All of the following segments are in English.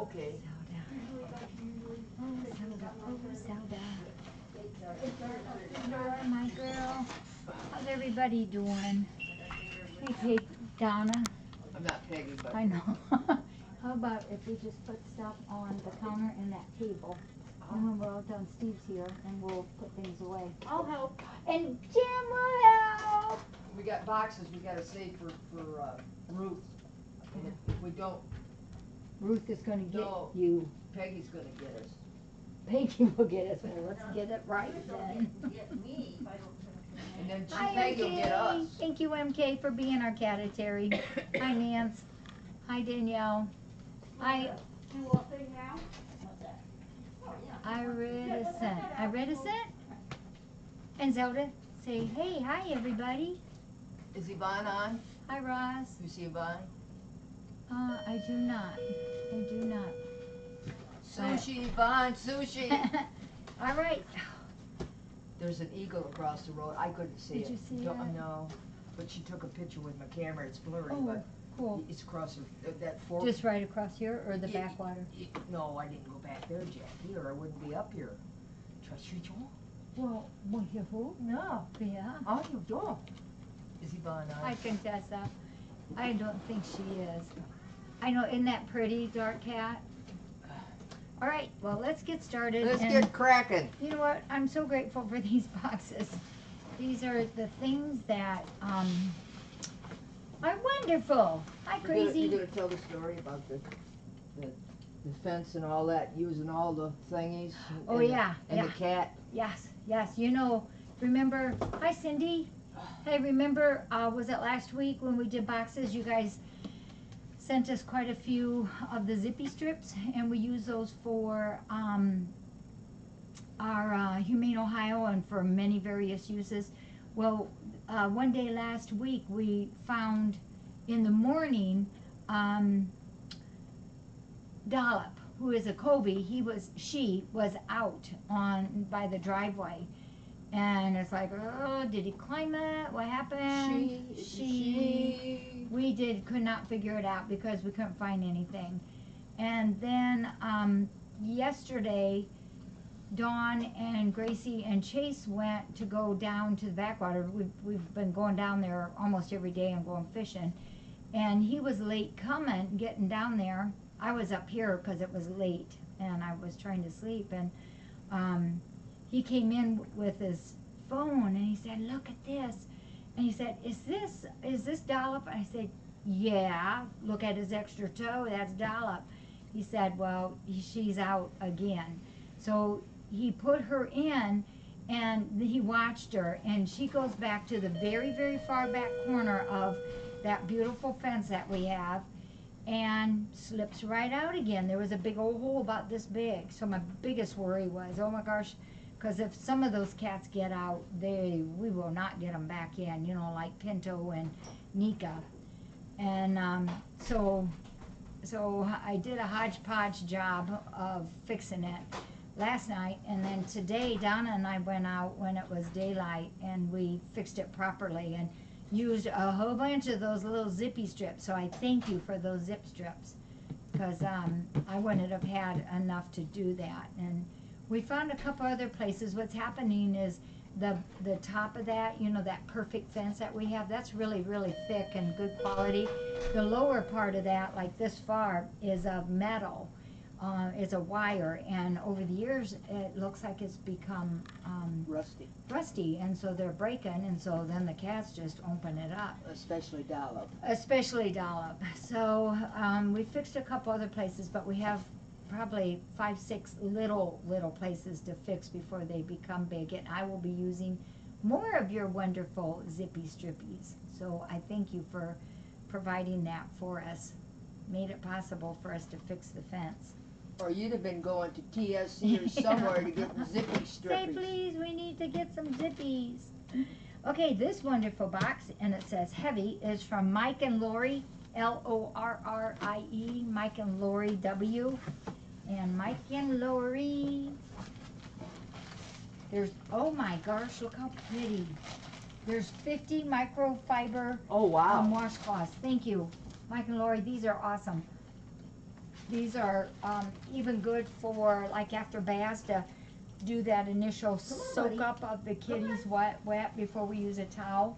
Okay. Zelda. My girl. How's everybody doing? Hey, Kate, Donna. I'm not Peggy, but I know. How about if we just put stuff on the counter and that table? And when we're all done, Steve's here, and we'll put things away. I'll help. And Jim will help. We got boxes we gotta save for Ruth. And if we don't, Ruth is going to get No. you. Peggy's gonna get us. Peggy will get us. Well, let's get it right then. And then Hi, Peggy will get us. MK. Thank you, MK, for being our catitary. Hi, Nance. Hi, Danielle. Hi. I read a cent. I read a cent. And Zelda, say, hey, hi, everybody. Is Yvonne on? Hi, Ross. You see Yvonne? I do not. I do not. Sushi, Yvonne, sushi. All right. There's an eagle across the road. I couldn't see it. Did you see Don't- it? No, but she took a picture with my camera. It's blurry, Oh, but cool. it's across that fork. Just right across here, or the Yeah, backwater? No, I didn't go back there, Jackie, or I wouldn't be up here. Trust you, Joel? Well, who? No. Yeah. Oh, you don't. Is Yvonne on? I confess that. I don't think she is. I know, isn't that pretty, dark cat? All right, well, let's get started. Let's and get cracking. You know what? I'm so grateful for these boxes. These are the things that are wonderful. Hi, Crazy. You're gonna tell the story about the fence and all that, using all the thingies. Oh, and yeah, and the cat. Yes, yes. You know, remember, hi, Cindy. Hey, remember, was it last week when we did boxes? You guys sent us quite a few of the zippy strips, and we use those for our Humane Ohio and for many various uses. Well, one day last week we found in the morning Dollop, who is a Kobe. She was out by the driveway. And it's like, oh, did he climb it? What happened? She. We could not figure it out because we couldn't find anything. And then yesterday, Dawn and Gracie and Chase went to go down to the backwater. We've been going down there almost every day and going fishing. And he was late getting down there. I was up here because it was late and I was trying to sleep. And he came in with his phone and he said, look at this. And he said, is this Dollop? And I said, yeah. Look at his extra toe, that's Dollop. He said, well, she's out again. So he put her in and he watched her, and she goes back to the very, very far back corner of that beautiful fence that we have and slips right out again. There was a big old hole about this big. So my biggest worry was, oh my gosh, because if some of those cats get out, we will not get them back in, you know, like Pinto and Nika. And so I did a hodgepodge job of fixing it last night, and then today Donna and I went out when it was daylight and we fixed it properly and used a whole bunch of those little zippy strips. So I thank you for those zip strips, because I wouldn't have had enough to do that. And we found a couple other places. What's happening is the top of that, you know, that perfect fence that we have, that's really, really thick and good quality. The lower part of that, like this far, is of metal. It's a wire, and over the years it looks like it's become rusty, and so they're breaking, and so then the cats just open it up. Especially Dollop. So we fixed a couple other places, but we have probably 5, 6 little places to fix before they become big, and I will be using more of your wonderful zippy strippies. So I thank you for providing that for us. Made it possible for us to fix the fence. Or you'd have been going to TSC or somewhere to get zippy strips. Say, please, we need to get some zippies. Okay, this wonderful box, and it says heavy, is from Mike and Lori, Lorrie, Mike and Lori W. And Mike and Lori. There's, oh my gosh, look how pretty. There's 50 microfiber Oh, wow. washcloths. Thank you, Mike and Lori. These are awesome. These are even good for, like, after baths to do that initial soak buddy. up of the kitties wet before we use a towel.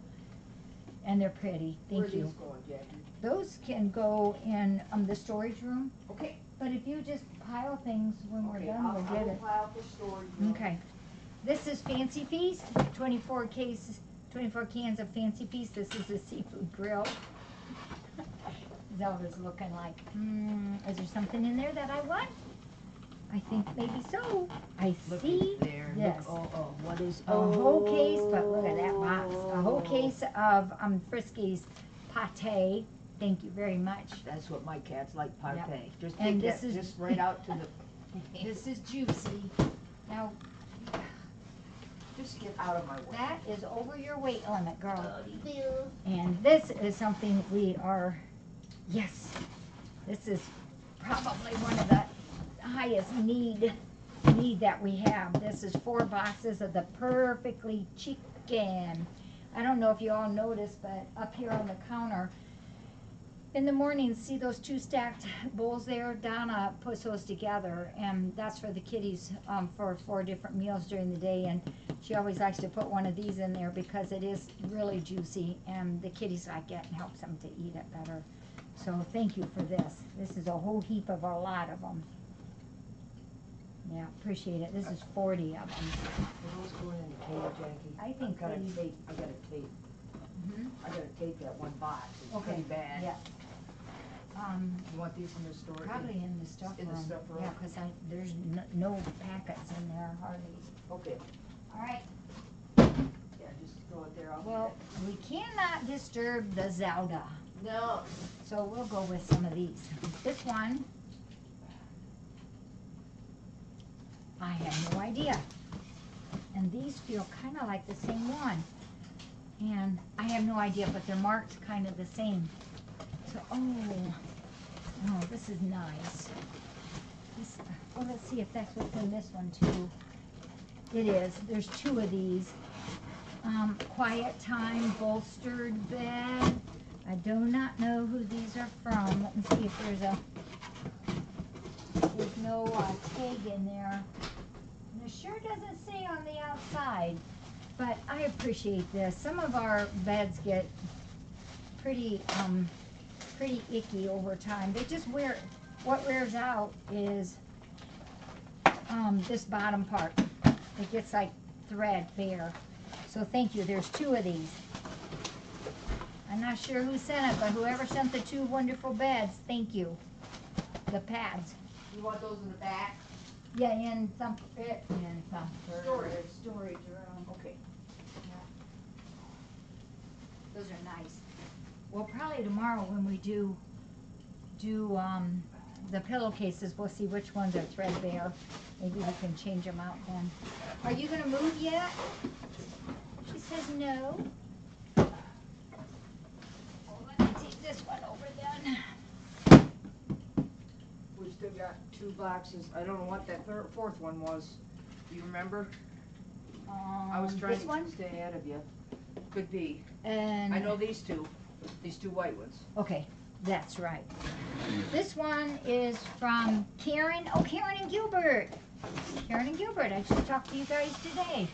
And they're pretty. Where are Thank you. these going, Jackie? Those can go in the storage room. Okay. But if you just pile things when we're done, we'll get it. Pile for storage room. Okay. This is Fancy Feast, 24 cans of Fancy Feast. This is a seafood grill. Zelda's looking like, is there something in there that I want? I think maybe so. I see There. this. Look, what is? A whole case, but look at that box. A whole case of Friskies pate. Thank you very much. That's what my cats like, pate. Yep. Just And take this that, is- just right out to the. This is juicy. Now, Just get out of my way. that is over your weight limit, girl. And this is something we are, yes, this is probably one of the highest need that we have. This is 4 boxes of the Perfectly Chicken. I don't know if you all noticed, but up here on the counter, in the morning, see those 2 stacked bowls there? Donna puts those together, and that's for the kitties for 4 different meals during the day. And she always likes to put one of these in there because it is really juicy, and the kitties like it and helps them to eat it better. So thank you for this. This is a whole heap of a lot of them. Yeah, appreciate it. This is 40 of them. Are those going in the cage, Jackie? I think I gotta they- tape. I gotta tape. I gotta tape that one box. It's Okay, pretty bad. yeah. You want these in the storage? Probably in the stuff room. In the stuff room? Yeah, because there's no packets in there hardly. Okay. All right. Yeah, just throw it there. I'll get Well, we cannot disturb the Zelda, it. No. so we'll go with some of these. This one, I have no idea. And these feel kind of like the same one. And I have no idea, but they're marked kind of the same. So, oh, this is nice. This, well, let's see if that's what's in this one too. It is. There's 2 of these. Quiet Time Bolstered Bed. I do not know who these are from. Let me see if there's no tag in there. And it sure doesn't say on the outside, but I appreciate this. Some of our beds get pretty icky over time. They just what wears out is this bottom part. It gets like threadbare. So thank you. There's 2 of these. I'm not sure who sent it, but whoever sent the 2 wonderful beds, thank you. The pads. You want those in the back? Yeah, in some Storage. storage room. Okay. Those are nice. Well, probably tomorrow when we do the pillowcases, we'll see which ones are threadbare. Maybe we can change them out then. Are you gonna move yet? She says no. Well, let me take this one over then. We still got 2 boxes. I don't know what that 4th one was. Do you remember? I was trying this one? to stay ahead of you. Could be. And I know these 2. These 2 white ones. okay, that's right. This one is from Karen. Oh, Karen and Gilbert. Karen and Gilbert. I just talked to you guys today.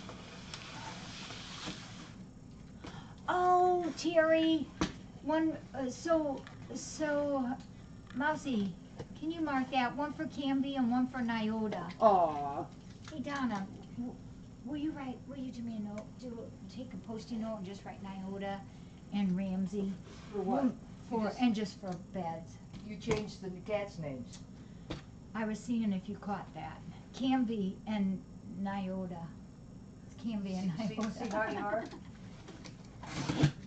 Oh, Terry. One. So, Mousy, can you mark that? One for Camby and one for Nyota. Aw. Hey, Donna. Will you do me a note? Take a post-it note and just write Nyota and Ramsey. For what? And just for beds. You changed the cats' names. I was seeing if you caught that. Camby and Nyota. It's Camby and Nyota. See how you are?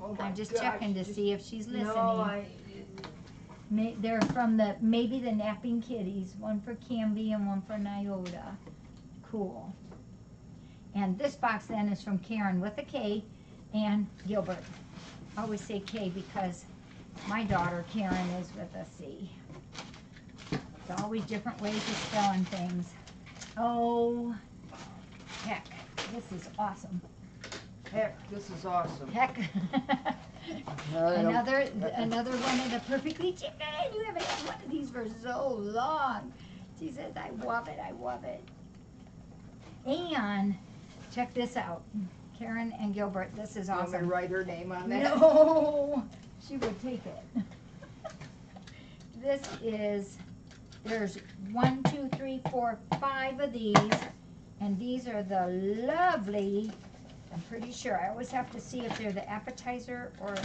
Oh my I'm just gosh, checking to see if she's listening. No, They're from maybe the Napping Kitties. One for Camby and one for Nyota. Cool. And this box then is from Karen with a K and Gilbert. I always say K because my daughter Karen is with a C. It's always different ways of spelling things. Oh, heck, this is awesome. Heck, this is awesome. Heck. Another one of the perfectly chicken. You haven't had one of these for so long. She says, I love it, I love it. And check this out. Karen and Gilbert, this is You want me to awesome. write her name on that? No, she would take it. This is, there's 1, 2, 3, 4, 5 of these. And these are the lovely, I'm pretty sure, I always have to see if they're the appetizer or,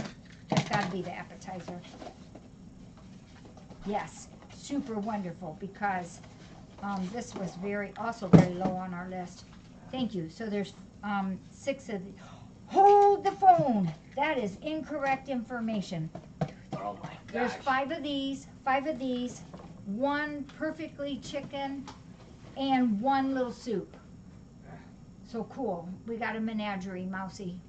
it's gotta be the appetizer. Yes, super wonderful because this was also very low on our list. Thank you. So there's 6 of these. Hold the phone. That is incorrect information. Oh my gosh. There's 5 of these, 1 perfectly chicken, and 1 little soup. So cool. We got a menagerie, Mousy.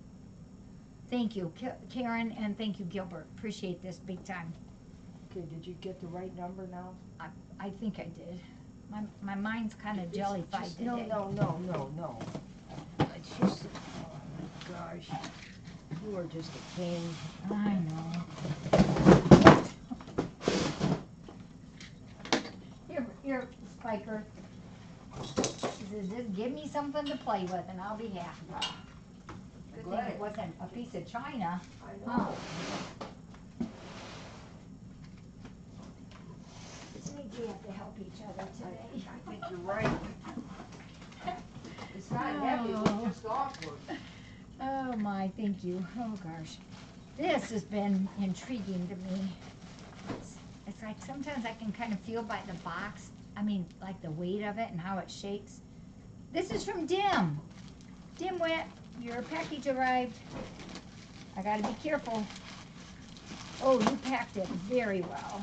Thank you, Karen, and thank you, Gilbert. Appreciate this big time. Okay, did you get the right number now? I think I did. My mind's kind of jellified today. No. It's just, oh my gosh. You are just a pain. I know. Here, Spiker. He says, just give me something to play with and I'll be happy. Good thing it wasn't a piece of china. I know. Maybe we have to help each other today. I think you're right. It's not heavy, it's just awkward. Oh my, thank you. Oh gosh. This has been intriguing to me. It's like sometimes I can kind of feel by the box, like the weight of it and how it shakes. This is from Dim. Dimwit, your package arrived. I gotta be careful. Oh, you packed it very well.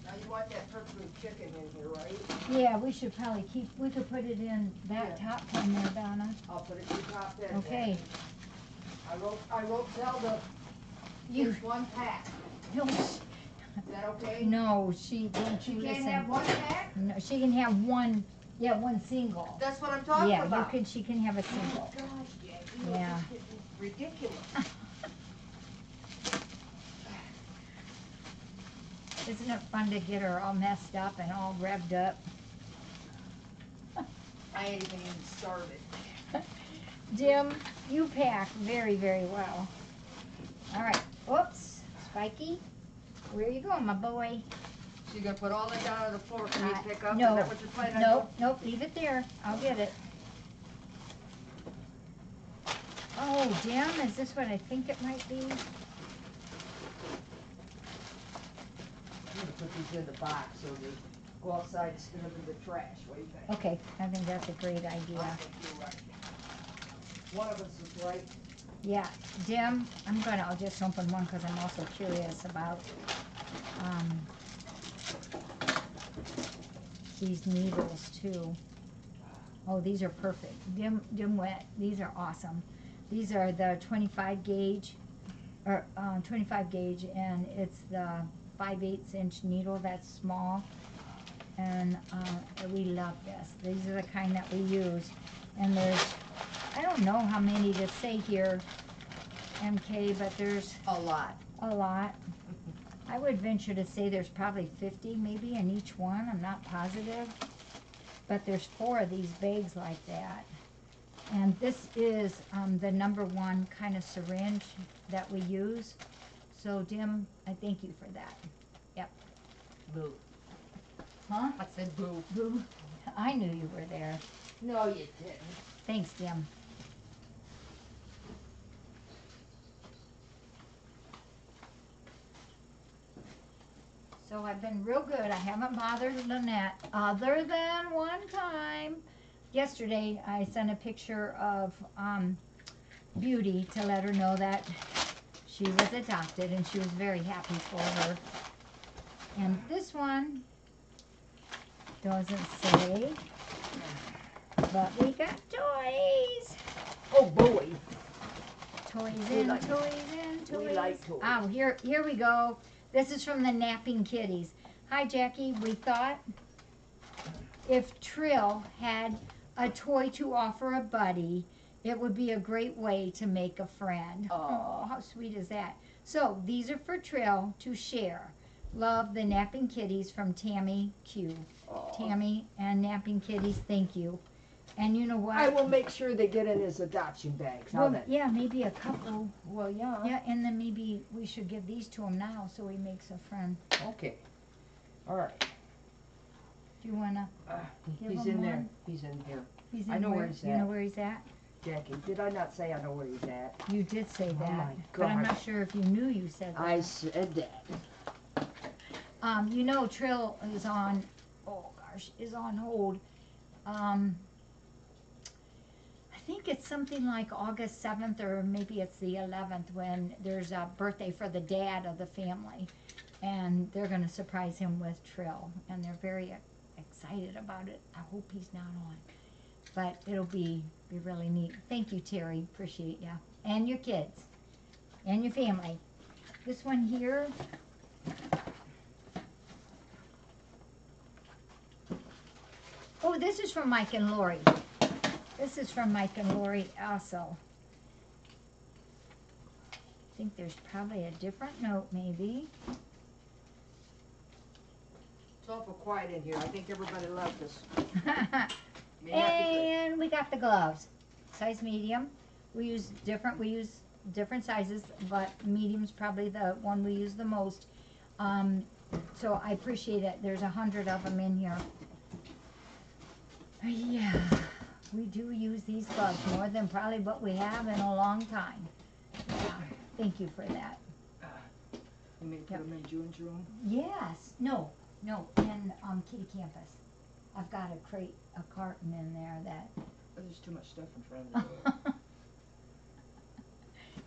Now you want that purple chicken in here, right? Yeah, we should probably we could put it in that top one there, Donna. I'll put it in the top there. Okay. I wrote Zelda, use 1 pack. No, Is that okay? no, she can't have 1 pack? No, she can have one, one single. That's what I'm talking about. Yeah, she can have a single. Oh gosh, Jackie, Yeah. it's getting ridiculous. Isn't it fun to get her all messed up and all revved up? I ain't even started. Jim, you pack very, very well. All right. Oops. Spiky, where you going, my boy? So you're gonna put all that down on the floor for me to pick up? No. Is that what you're planning on Nope, leave it there. I'll get it. Oh, Jim, is this what I think it might be? I'm gonna put these in the box so they go outside instead of in the trash. What do you think? Okay, I think that's a great I idea. think you're right. One of us is right. Yeah, Jim, I'll just open one because I'm also curious about these needles too. Oh, these are perfect. Dim wet. These are awesome. These are the 25 gauge, or 25 gauge, and it's the 5/8 inch needle. That's small, and we love this. These are the kind that we use, and there's, I don't know how many to say here, MK, but there's A lot. a lot. I would venture to say there's probably 50 maybe in each one. I'm not positive. But there's 4 of these bags like that. And this is the #1 kind of syringe that we use. So, Dim, I thank you for that. Yep. Boo. Huh? I said boo. Boo. I knew you were there. No, you didn't. Thanks, Dim. So I've been real good. I haven't bothered Lynette other than one time. Yesterday I sent a picture of Beauty to let her know that she was adopted, and she was very happy for her. And this one doesn't say, but we got toys. Oh boy. Toys We in, like- toys in, toys. we like toys. Oh, here we go. This is from the Napping Kitties. Hi, Jackie. We thought if Trill had a toy to offer a buddy, It would be a great way to make a friend. Oh, how sweet is that? So these are for Trill to share. Love, the Napping Kitties from Tammy Q. Tammy and Napping Kitties, thank you. And you know what? I will make sure they get in his adoption bags. How Well, then? yeah, maybe a couple. Well, yeah. Yeah, and then maybe we should give these to him now so he makes a friend. Okay. All right. Do you wanna? Give He's him in there. one? He's in here. He's in I know where he's You at. know where he's at? Jackie, did I not say I know where he's at? You did say that, my but I'm gosh. not sure if you knew you said that. I said that. You know, Trill is on. Oh gosh, is on hold. I think it's something like August 7th or maybe it's the 11th when there's a birthday for the dad of the family, and they're going to surprise him with Trill, and they're very excited about it. I hope he's not on, but it'll be really neat. Thank you, Terry. Appreciate ya. And your kids. And your family. This one here. Oh, this is from Mike and Lori. This is from Mike and Lori also. I think there's probably a different note, maybe. It's awful quiet in here. I think everybody loved us. And we got the gloves. Size medium. We use different sizes, but medium's probably the one we use the most. So I appreciate it. There's 100 of them in here. Yeah, we do use these gloves more than probably what we have in a long time. Yeah, thank you for that. You may put them in June's room? Yes, no, in Kitty Campus. I've got a carton in there that. There's too much stuff in front of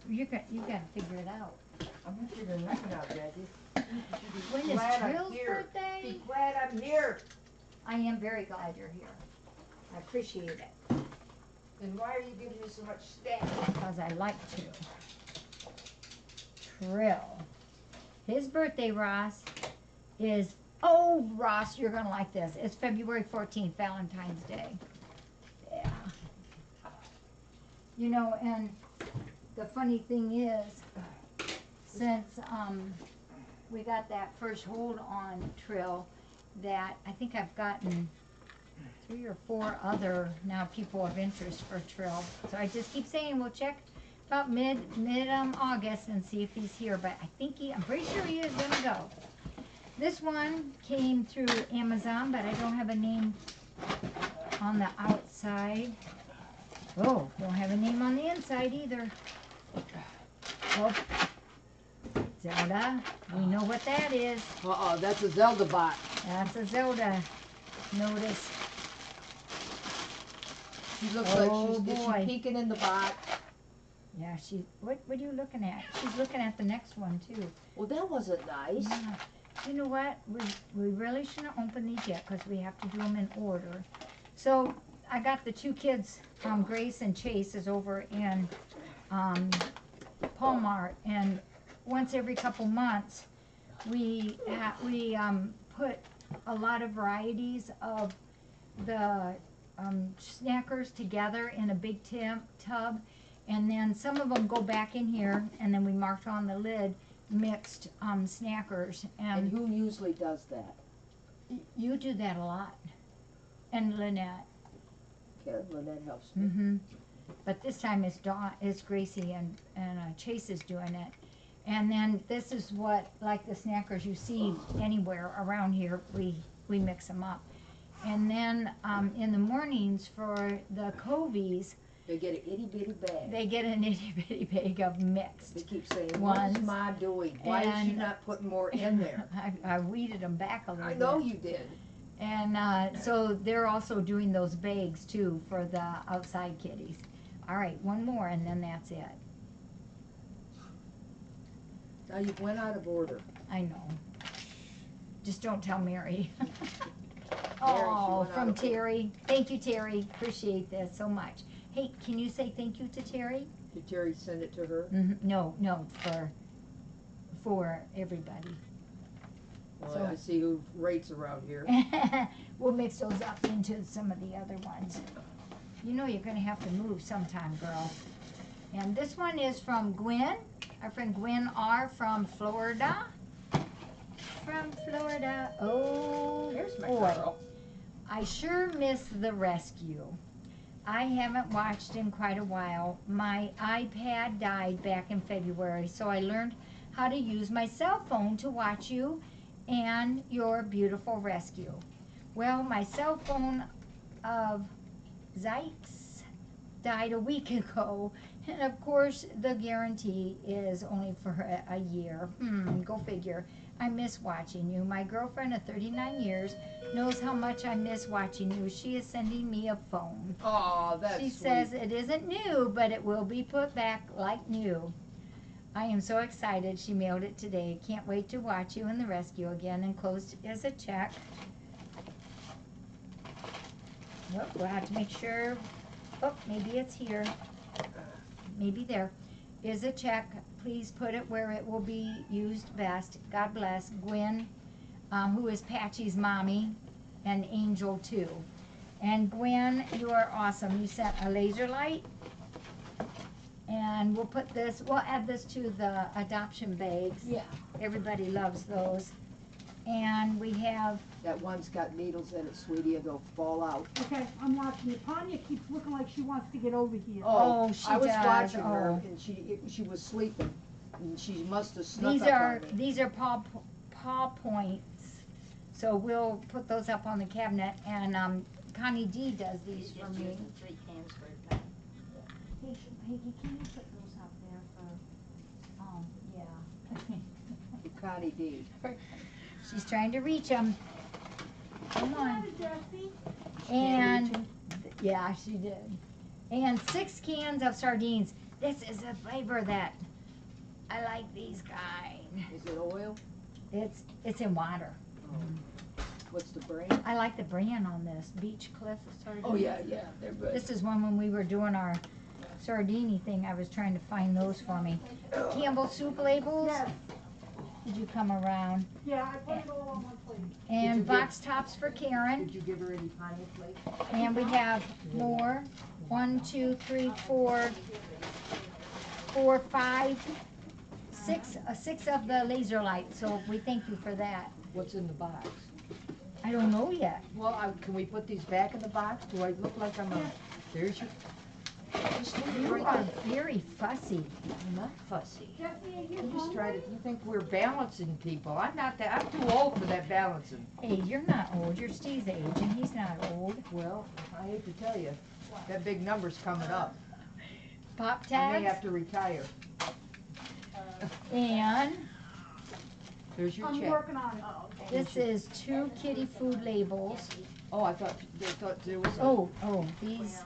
me. You got to figure it out. I'm not figuring nothing out, Jackie. When is Trill's birthday? Be glad I'm here. I am very glad you're here. I appreciate it. Then why are you giving me so much stuff? Because I like to. Trill. His birthday, Ross, is, oh, Ross, you're going to like this. It's February 14th, Valentine's Day. Yeah. You know, and the funny thing is, since we got that first hold on Trill, that I think I've gotten 3 or 4 other now people of interest for Trill. So I just keep saying we'll check about mid August and see if he's here. But I think I'm pretty sure he is gonna go. This one came through Amazon, but I don't have a name on the outside. Oh, don't have a name on the inside either. Oh, Zelda, we know what that is. Uh-oh, that's a Zelda bot. That's a Zelda notice. She looks Oh, like boy. she's peeking in the bot. Yeah, what are you looking at? She's looking at the next one too. Well, that wasn't nice. Yeah. You know what? We really shouldn't open these yet because we have to do them in order. So I got the 2 kids, Grace and Chase, is over in Palmart, and once every couple months we put a lot of varieties of the snackers together in a big tub, and then some of them go back in here, and then we marked on the lid mixed snackers. And who usually does that? You do that a lot, and Lynette. Okay, Lynette helps me. Mm-hmm. But this time it's Gracie and Chase is doing it. And then this is what, like the snackers you see anywhere around here, we mix them up. And then in the mornings for the Covies, They get an itty bitty bag. they get an itty bitty bag of mixed. They keep saying, what ones. is Ma doing? Why is she And- not putting more in there? I weeded them back a little I bit. know you did. And so they're also doing those bags too for the outside kitties. All right, one more and then that's it. Now you went out of order. I know. Just don't tell Mary. she Oh, went out from of order. Terry. Thank you, Terry. Appreciate this so much. Hey, can you say thank you to Terry? Did Terry send it to her? No, for everybody. Well, So- I see who rates around here. We'll mix those up into some of the other ones. You know you're gonna have to move sometime, girl. And this one is from Gwen, our friend Gwen R. from Florida. From Florida. Oh, There's my boy. girl. I sure miss the rescue. I haven't watched in quite a while. My iPad died back in February, so I learned how to use my cell phone to watch you and your beautiful rescue. Well, my cell phone of Zykes died a week ago, and of course the guarantee is only for a year. Go figure. I miss watching you. My girlfriend of 39 years knows how much I miss watching you. She is sending me a phone. Oh, that's She sweet. says it isn't new, but it will be put back like new. I am so excited. She mailed it today. Can't wait to watch you in the rescue again. Enclosed is a check. Nope, we'll have to make sure. Oh, maybe it's here. Maybe there. Is a check. Please put it where it will be used best. God bless. Gwen, who is Patchy's mommy, and Angel too. And Gwen, you are awesome. You sent a laser light. And we'll add this to the adoption bags. Yeah. Everybody loves those. And we have, That one's got needles in it, sweetie, it'll fall out. Okay, I'm watching it. Tanya keeps looking like she wants to get over here. Oh, she I was does. watching her, Oh. and she was sleeping, and she must have snuck these up are, on me. these are paw points. So we'll put those up on the cabinet, and Connie D does these for me. Three cans for a pack. Hey, Peggy, can you put those up there for, yeah. Connie D. She's trying to reach them. Come on. Jessie. And, yeah, she did. And 6 cans of sardines. This is a flavor that I like these guys. Is it oil? It's in water. What's the brand? I like the brand on this, Beach Cliff sardines. Oh, yeah, they're good. This is one when we were doing our sardini thing. I was trying to find those for me. Campbell soup labels. Yes. Did you come around? Yeah, I put it all on one plate. And you box tops for Karen. Did you give her any pineapple flakes? And we have more. 1, 2, 3, 4, 5, 6 of the laser lights. So we thank you for that. What's in the box? I don't know yet. Well, can we put these back in the box? Do I look like I'm a, there's your, just leave it You right are there. very fussy. I'm not fussy. Jessie, are you I'm just hungry? trying to, you think we're balancing people. I'm not that, I'm too old for that balancing. Hey, you're not old. You're Steve's age, and he's not old. Well, I hate to tell you, that big number's coming up. Pop I may tags. have to retire. And There's your I'm check. working on it. this is 2 kitty food labels. Oh, I thought, they thought there was a. Oh, these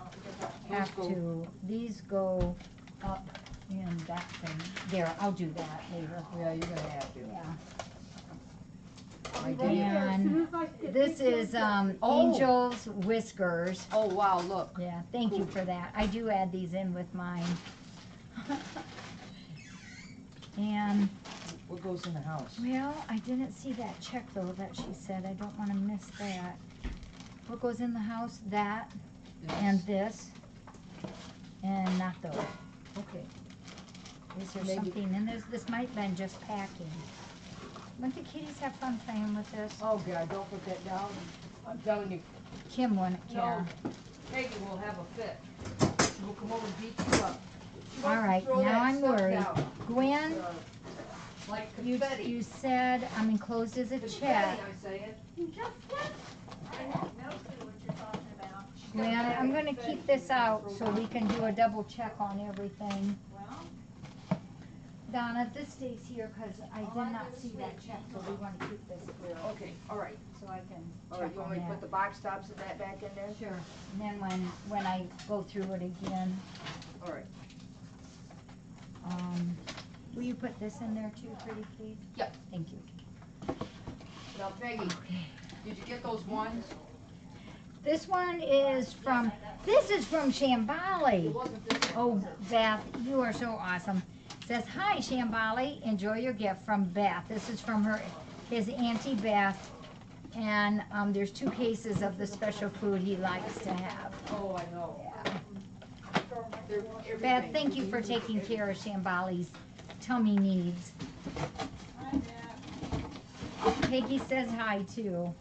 have go- to, these go up in that thing. There, I'll do that later. Yeah, you're gonna have to. Yeah. I Right did. there, as soon And as I get this these is done. Oh. Angel's Whiskers. Oh, wow, look. Yeah, thank you for that. I do add these in with mine. And, What goes in the house? well, I didn't see that check though that she said. I don't want to miss that. What goes in the house? That and this. And not those. Okay. Is there Maybe- something in this? This might have been just packing. Wouldn't the kitties have fun playing with this? Oh, God, don't put that down. I'm telling you, Kim wouldn't care. Peggy will have a fit. She will come over and beat you up. She wants All to right, throw now that I'm stuff worried. down. Gwen, Like you confetti. said I'm enclosed as a check. Confetti, I'm saying. I have no clue what you're talking about. Gwen, I'm gonna keep this out so we can do a double check on everything. Well, Donna, this stays here because I did not see that check, so we want to keep this clear. Okay, all right. So I can All right, check you on want me to put that. the box tops of that back in there? Sure. And then when I go through it again, All right. will you put this in there too, pretty please? Yep. Thank you. Now, Peggy, did you get those ones? This one is from Shambali. It wasn't this one. Oh, Beth, you are so awesome. Says, hi, Shambali. Enjoy your gift from Beth. This is from his Auntie Beth And there's 2 cases of the special food he likes to have. Oh, I know. They're everything. Beth, thank you for taking care of Shambali's tummy needs. Hi, Matt. Peggy says hi too.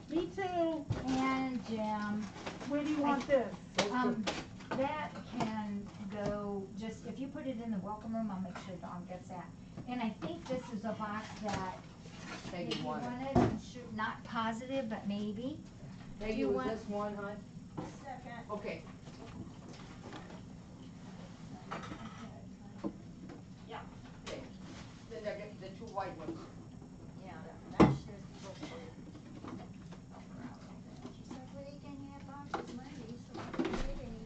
Me too. And Jim. Where do you want this? That can go, just, if you put it in the welcome room, I'll make sure Dawn gets that. And I think this is a box that Peggy if you wanted. wanted, not positive, but maybe. Peggy, you was want- this one, hon? Second. Okay. Yeah. Okay. Then I get the 2 white ones. Yeah, that's just book for you. She said, well, you can have boxes Monday, so we didn't get any.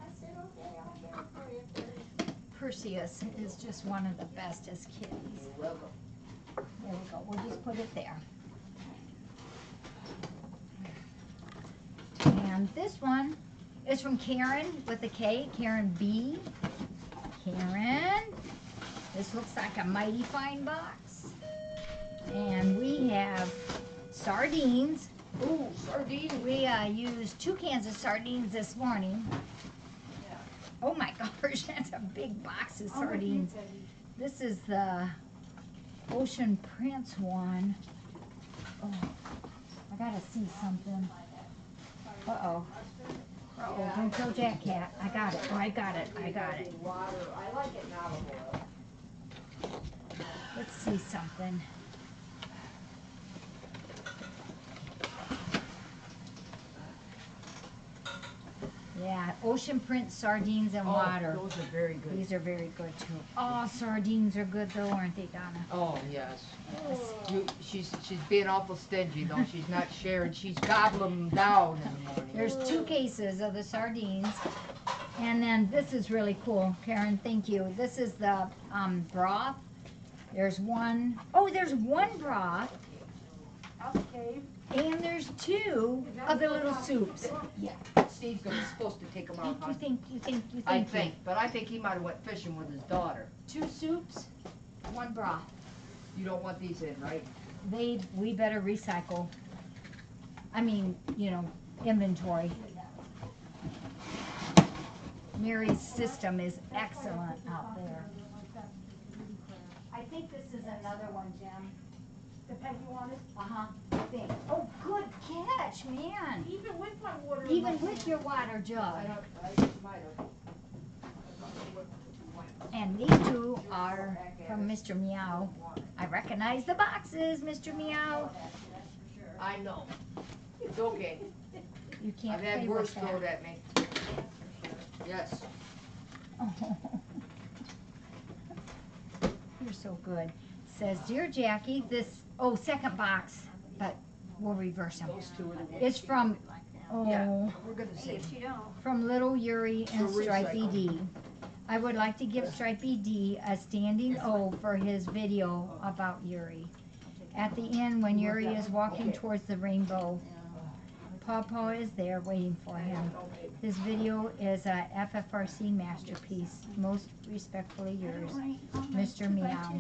I said, okay, I'll get it for you Thursday. Perseus is just one of the bestest kitties. You're welcome. There we go, we'll just put it there. And this one is from Karen with a K, Karen B. Karen, this looks like a mighty fine box. And we have sardines. Ooh, sardines. We used 2 cans of sardines this morning. Yeah. Oh my gosh, that's a big box of I'm with you, sardines. Peggy. This is the Ocean Prince one. Oh, I gotta see something. Uh-oh. Uh-oh, Yeah, don't kill Jack Cat. I got it. Oh, I got it. I got it. Water. I like it in olive oil. Let's see something. Yeah, Ocean Prince sardines and water. Those are very good. These are very good too. Oh, sardines are good though, aren't they, Donna? Oh, yes. She's being awful stingy though. She's not sharing. She's gobbling them down in the morning. There's 2 cases of the sardines. And then this is really cool, Karen, thank you. This is the broth. There's one, oh, there's 1 broth, Okay. and there's 2 of the little soups. Yeah. Steve's supposed to take them out, huh? You think. I think, but I think he might have went fishing with his daughter. 2 soups, 1 broth. You don't want these in, right? We better recycle. I mean, inventory. Mary's system is excellent out there. I think this is another one, Jim. The Peggy wanted, Uh-huh, I think. Oh, good catch, man. even with my water. in Even my with hand. I your water jug. might have. And these 2 are from Mr. Meow. I recognize the boxes, Mr. Meow. I know. It's okay. You can't I've had play worse with thrown that. at me. Yes. You're so good. Says, Dear Jackie, second box, but we'll reverse them. Those 2 are the ones. It's from, Yeah. oh, We're gonna Hey, say. if you don't, from Little Yuri and So Stripey recycle. D. I would like to give Stripey D a standing O for his video about Yuri. At the end, when Yuri is walking towards the rainbow, Pawpaw is there waiting for him. This video is a FFRC masterpiece. Most respectfully yours, Mr. Meow.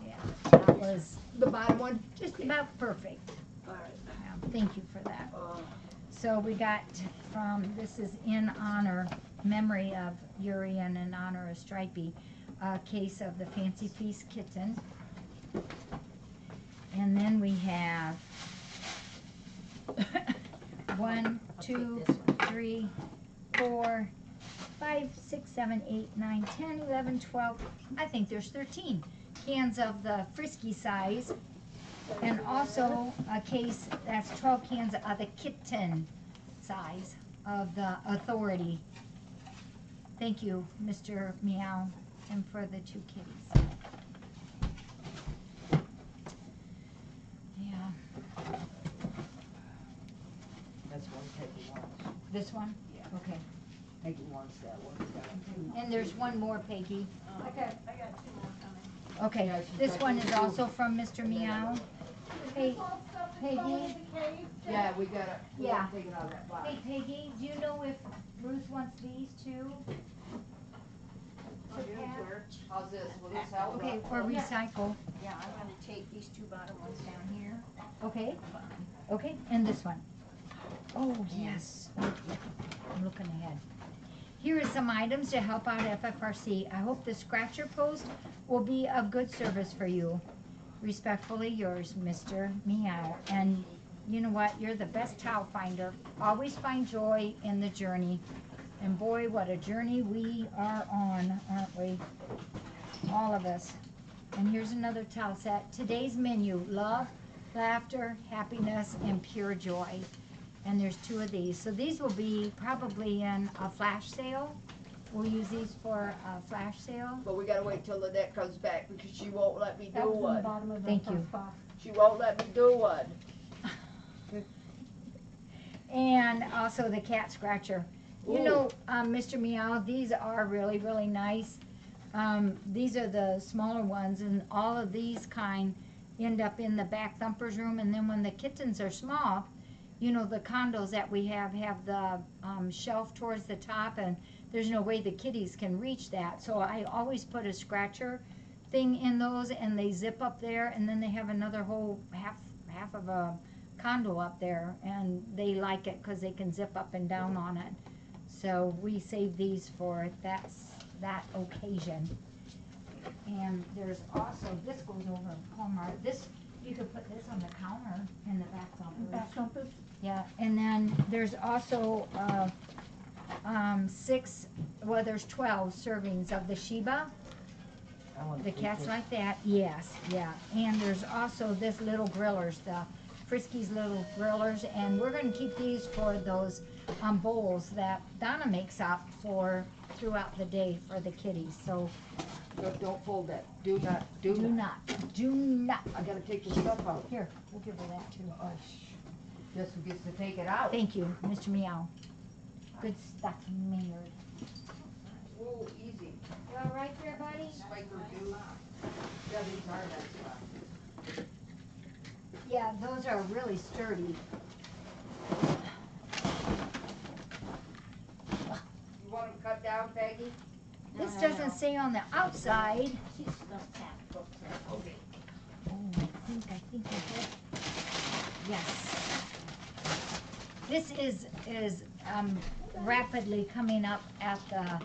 Yeah, that was The bottom one? just about perfect. All right. Yeah, thank you for that. So we got this is in memory of Yuri and in honor of Stripey, a case of the Fancy Feast kitten. And then we have 1, 2, 3, 4, 5, 6, 7, 8, 9, 10, 11, 12. I think there's 13 cans of the Frisky size. And also a case that's 12 cans of the kitten size of the Authority. Thank you, Mr. Meow, and for the 2 kitties. Yeah, That's one Peggy wants. this one? Yeah. Okay. Peggy wants that one. And there's one more, Peggy. I got 2 more coming. Okay, Yeah, she's this got one these is two. also from Mr. Meow. Hey, All stuff that's Peggy. going in the cave. Yeah, we gotta Yeah. take it out of that box. Hey Peggy, do you know if Ruth wants these too? How's this? Will this help? Okay, for recycle. Yeah, I'm gonna take these two bottom ones down here. Okay, okay, and this one. Oh, yes. I'm looking ahead. Here are some items to help out FFRC. I hope the scratcher post will be of good service for you. Respectfully yours, Mr. Meow. And you know what? You're the best towel finder. Always find joy in the journey. And boy, what a journey we are on, aren't we? All of us. And here's another towel set. Today's menu: love, laughter, happiness, and pure joy. And there's two of these. So these will be probably in a flash sale. We'll use these for a flash sale. But we gotta wait till Lynette comes back because she won't let me That do was in the one. bottom of the Thank you. first box. She won't let me do one. And also the cat scratcher. You Ooh. know, Mr. Meow, these are really, really nice. These are the smaller ones, and all of these kind end up in the back thumper's room. And then when the kittens are small, you know, the condos that we have the shelf towards the top, and there's no way the kitties can reach that. So I always put a scratcher thing in those, and they zip up there, and then they have another whole half of a condo up there, and they like it because they can zip up and down on it. So we save these for that occasion. And there's also, this goes over in Walmart. This, you could put this on the counter in the back And thumper. back thumpers. Yeah, and then there's also 12 servings of the Sheba. I want to The keep cats this. like that, yes, yeah. And there's also this little grillers, the Frisky's little grillers, and we're gonna keep these for those bowls that Donna makes up for throughout the day for the kitties. So Don't fold that. Do not. do not. I gotta take the stuff out. Here, we'll give her that too. Oh, Guess who gets to take it out? Thank you, Mr. Meow. Good stuff, Maynard. Whoa, easy. You all right there, buddy? Spiker do. Yeah, these are nice. Yeah, those are really sturdy. You want them cut down, Peggy? This No. doesn't say on the outside. She's gonna tap books. Okay. Oh, I think I did. Yes. This is rapidly coming up at the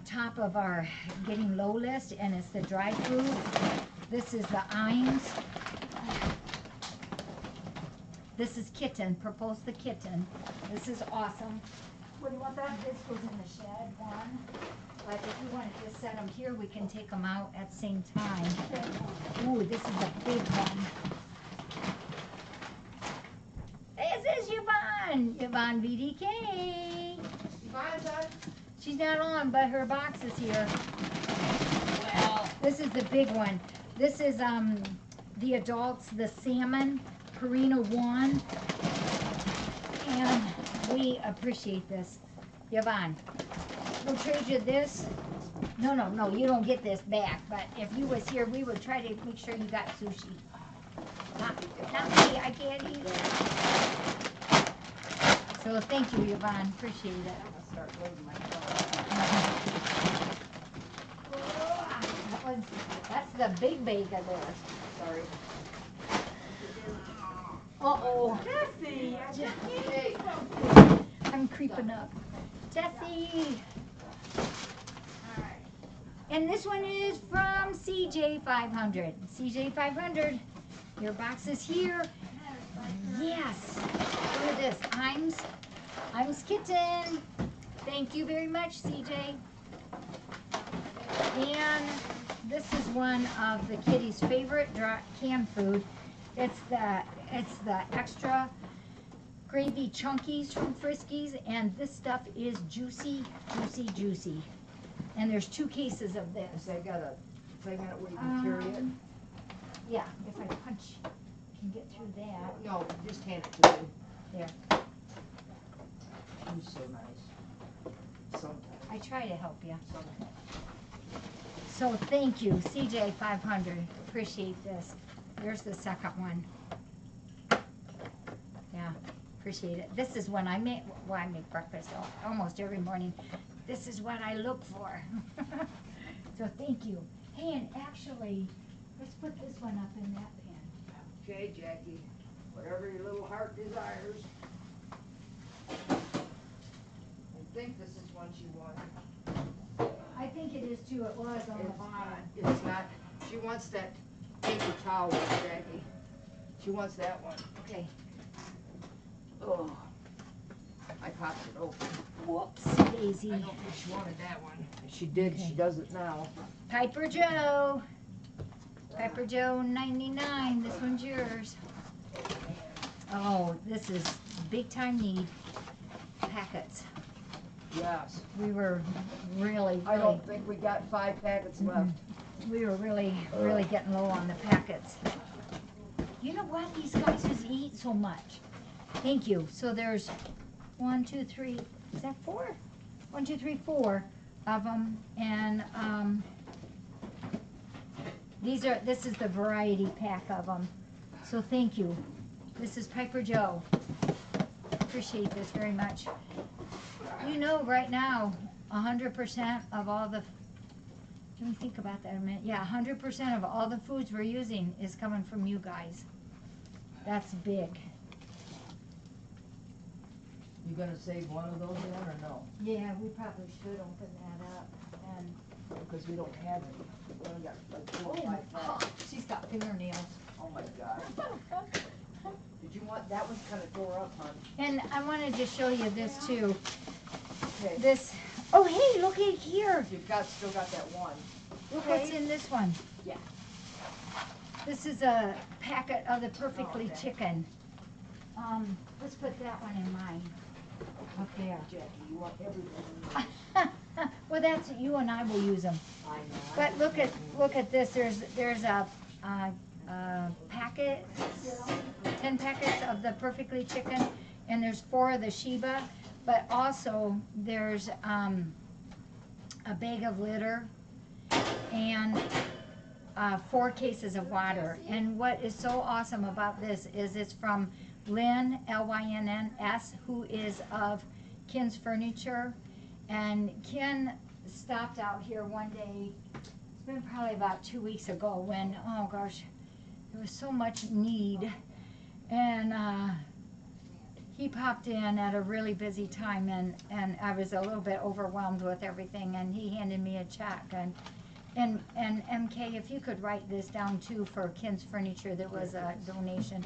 top of our getting low list, and it's the dry food. This is the Imes. This is kitten, propose the kitten. This is awesome. What do you want that? This goes in the shed, one. But if you want to just set them here, we can take them out at the same time. Ooh, this is a big one. This is Yvonne VDK. Yvonne's on? She's not on, but her box is here. Well, this is the big one. This is the adults, the salmon, Purina 1. And we appreciate this. Yvonne, we'll trade you this. No, you don't get this back. But if you was here, we would try to make sure you got sushi. Not me, I can't eat it. So thank you, Yvonne, appreciate it. I'll start loading my car. That's the big bag of there. Sorry. Uh-oh, Jesse, I just Hey. I'm creeping up. Jessie. And this one is from CJ500. CJ500, your box is here. Yes. Look at this. Imes Kitten. Thank you very much, CJ. And this is one of the kitties' favorite canned food. It's the extra gravy chunkies from Friskies, and this stuff is juicy, juicy, juicy. And there's 2 cases of this. Has they got a thing on it where you can carry it? Yeah, if I punch, can get through that. No, just hand it to me. There. She's so nice. Sometimes. I try to help you. Sometimes. So thank you, CJ500. Appreciate this. Here's the second one. Yeah, appreciate it. This is when I make breakfast almost every morning. This is what I look for. So thank you. Hey, and actually, let's put this one up in that pan. Okay, Jackie, whatever your little heart desires. I think this is one she wanted. I think it is too. It was on the It's bottom. not, it's not, she wants that paper towel, Jackie. She wants that one. Okay. Oh, I popped it open. Whoops, Daisy. I don't think she wanted that one. She did, she Okay. does it now. Piper Joe. Piper Joe 99. This one's yours. Oh, this is big time need. Packets. Yes. We were really, I don't think we got 5 packets left. we were really getting low on the packets. You know what? These guys just eat so much. Thank you. So there's 1, 2, 3. Is that 4? 1, 2, 3, 4 of them, and this is the variety pack of them. So thank you. This is Piper Joe. Appreciate this very much. You know, right now, 100% of all the. Let me think about that a minute. Yeah, 100% of all the foods we're using is coming from you guys. That's big. You gonna save one of those then, or no? Yeah, we probably should open that up. And Because we don't have any. We only got like 4 or 5 oh, packs. she's got fingernails. Oh my God. Did you want, that one's kinda tore up, hon. And I wanted to show you this too. Okay, This. Oh, hey, look at here. you've still got that one. Look what's in this one. Yeah. This is a packet of the Perfectly okay. Chicken. Let's put that one in mine. Up there. Jackie, you want everything. Well, that's, you and I will use them. I know. But look at this. There's a packet, 10 packets of the Perfectly Chicken, and there's 4 of the Sheba. But also there's a bag of litter and 4 cases of water. And what is so awesome about this is it's from Lynn, Lynns, who is of Ken's Furniture. And Ken stopped out here one day, it's been probably about 2 weeks ago, when, oh gosh, there was so much need. And he popped in at a really busy time, and I was a little bit overwhelmed with everything, and he handed me a check. And MK, if you could write this down too for Ken's Furniture, there was a donation.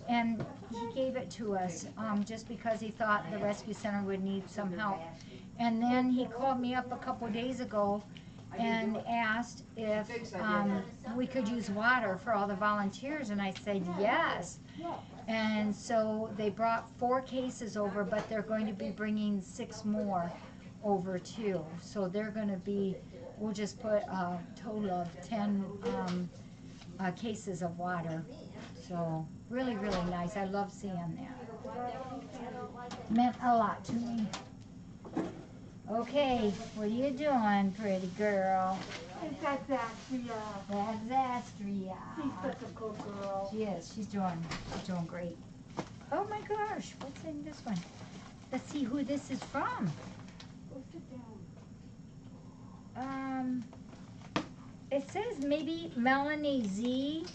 And he gave it to us just because he thought the rescue center would need some help. And then he called me up a couple days ago and asked if we could use water for all the volunteers, and I said yes. And so they brought 4 cases over, but they're going to be bringing 6 more over too. So they're going to be, we'll just put a total of 10 cases of water. So really, really nice. I love seeing that. Meant a lot to me. Okay, what are you doing, pretty girl? That's Astria. That's Astria. She's such a good girl. She is. She's doing great. Oh my gosh, what's in this one? Let's see who this is from. Go sit down. It says maybe Melanie Z.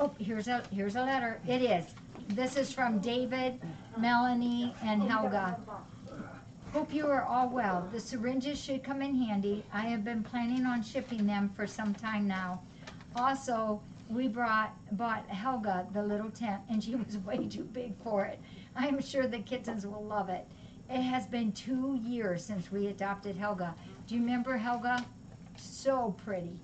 Oh, here's a letter. It is. This is from David, Melanie, and Helga. Hope you are all well. The syringes should come in handy. I have been planning on shipping them for some time now. Also, we bought Helga the little tent, and she was way too big for it. I am sure the kittens will love it. It has been 2 years since we adopted Helga. Do you remember Helga? So pretty.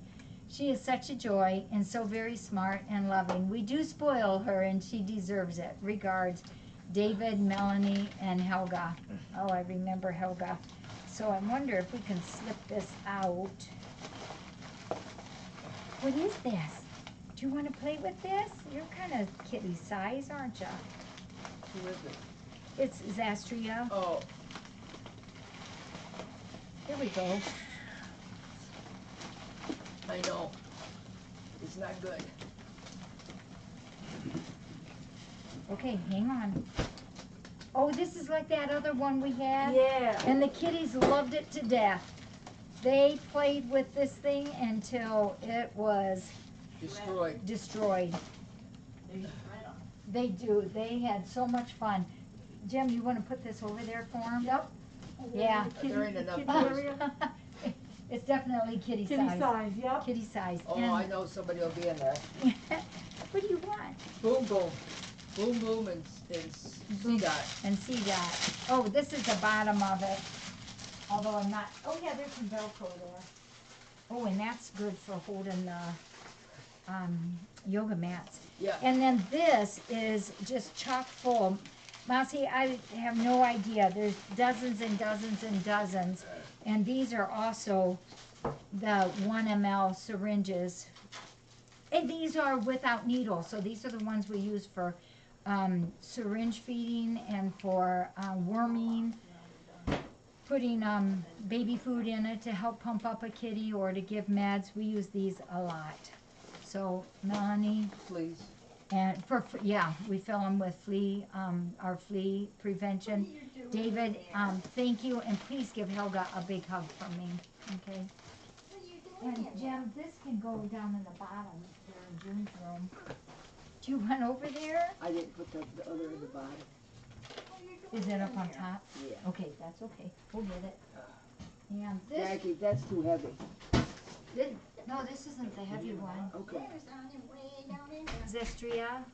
She is such a joy and so very smart and loving. We do spoil her, and she deserves it. Regards, David, Melanie, and Helga. Oh, I remember Helga. So I wonder if we can slip this out. What is this? Do you want to play with this? You're kind of kitty size, aren't you? Who is it? It's Zastria. Oh, Here we go. I know. It's not good. Okay, hang on. Oh, this is like that other one we had? Yeah. And the kitties loved it to death. They played with this thing until it was Destroyed. destroyed. They just read 'em. They do. They had so much fun. Jim, you want to put this over there for them? Yep. Yeah. There ain't enough kitty room. area. It's definitely kitty Kitty size. size, yep. Kitty size. Oh, I know somebody will be in there. What do you want? Boom, boom. Boom, boom, and C-Dot. And see that. Oh, this is the bottom of it. Although I'm not, oh yeah, there's some Velcro there. Oh, and that's good for holding the yoga mats. Yeah. And then this is just chock full. Mousy, I have no idea. There's dozens and dozens and dozens. And these are also the 1 ml syringes. And these are without needles. So these are the ones we use for syringe feeding and for worming, putting baby food in it to help pump up a kitty or to give meds. We use these a lot. So Melanie, Please. and yeah, we fill them with flea, our flea prevention. David, thank you, and please give Helga a big hug from me, okay? What are you doing And in there? Jim, this can go down in the bottom there in Jim's room. Do you want over there? I didn't put the other in the bottom. What are you doing Is it up in on there? top? Yeah. Okay, that's okay. We'll get it. And this, Jackie, that's too heavy. no, this isn't the heavy one. Okay. There's on him way down in there. Zestria.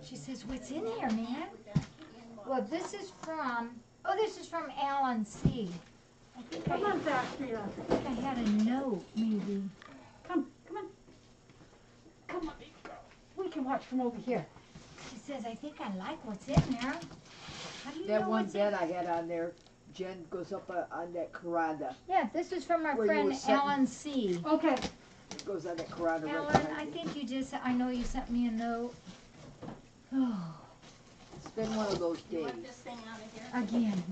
She says, what's in there, man? With that kitty in the Well, box. this is from, oh, this is from Alan C. I think Come I on, Zastria. think I had a note, maybe. Come on. Come on, baby girl. We can watch from over here. She says, I think I like what's in there. How do you That know one what's bed in? I had on there, Jen goes up on that caranda. Yeah, this is from our Where you friend were sitting. Alan C. Okay. It goes on that caranda right Alan, behind I you. think you just, I know you sent me a note. Oh, It's been one of those You days. want this thing out of here? again.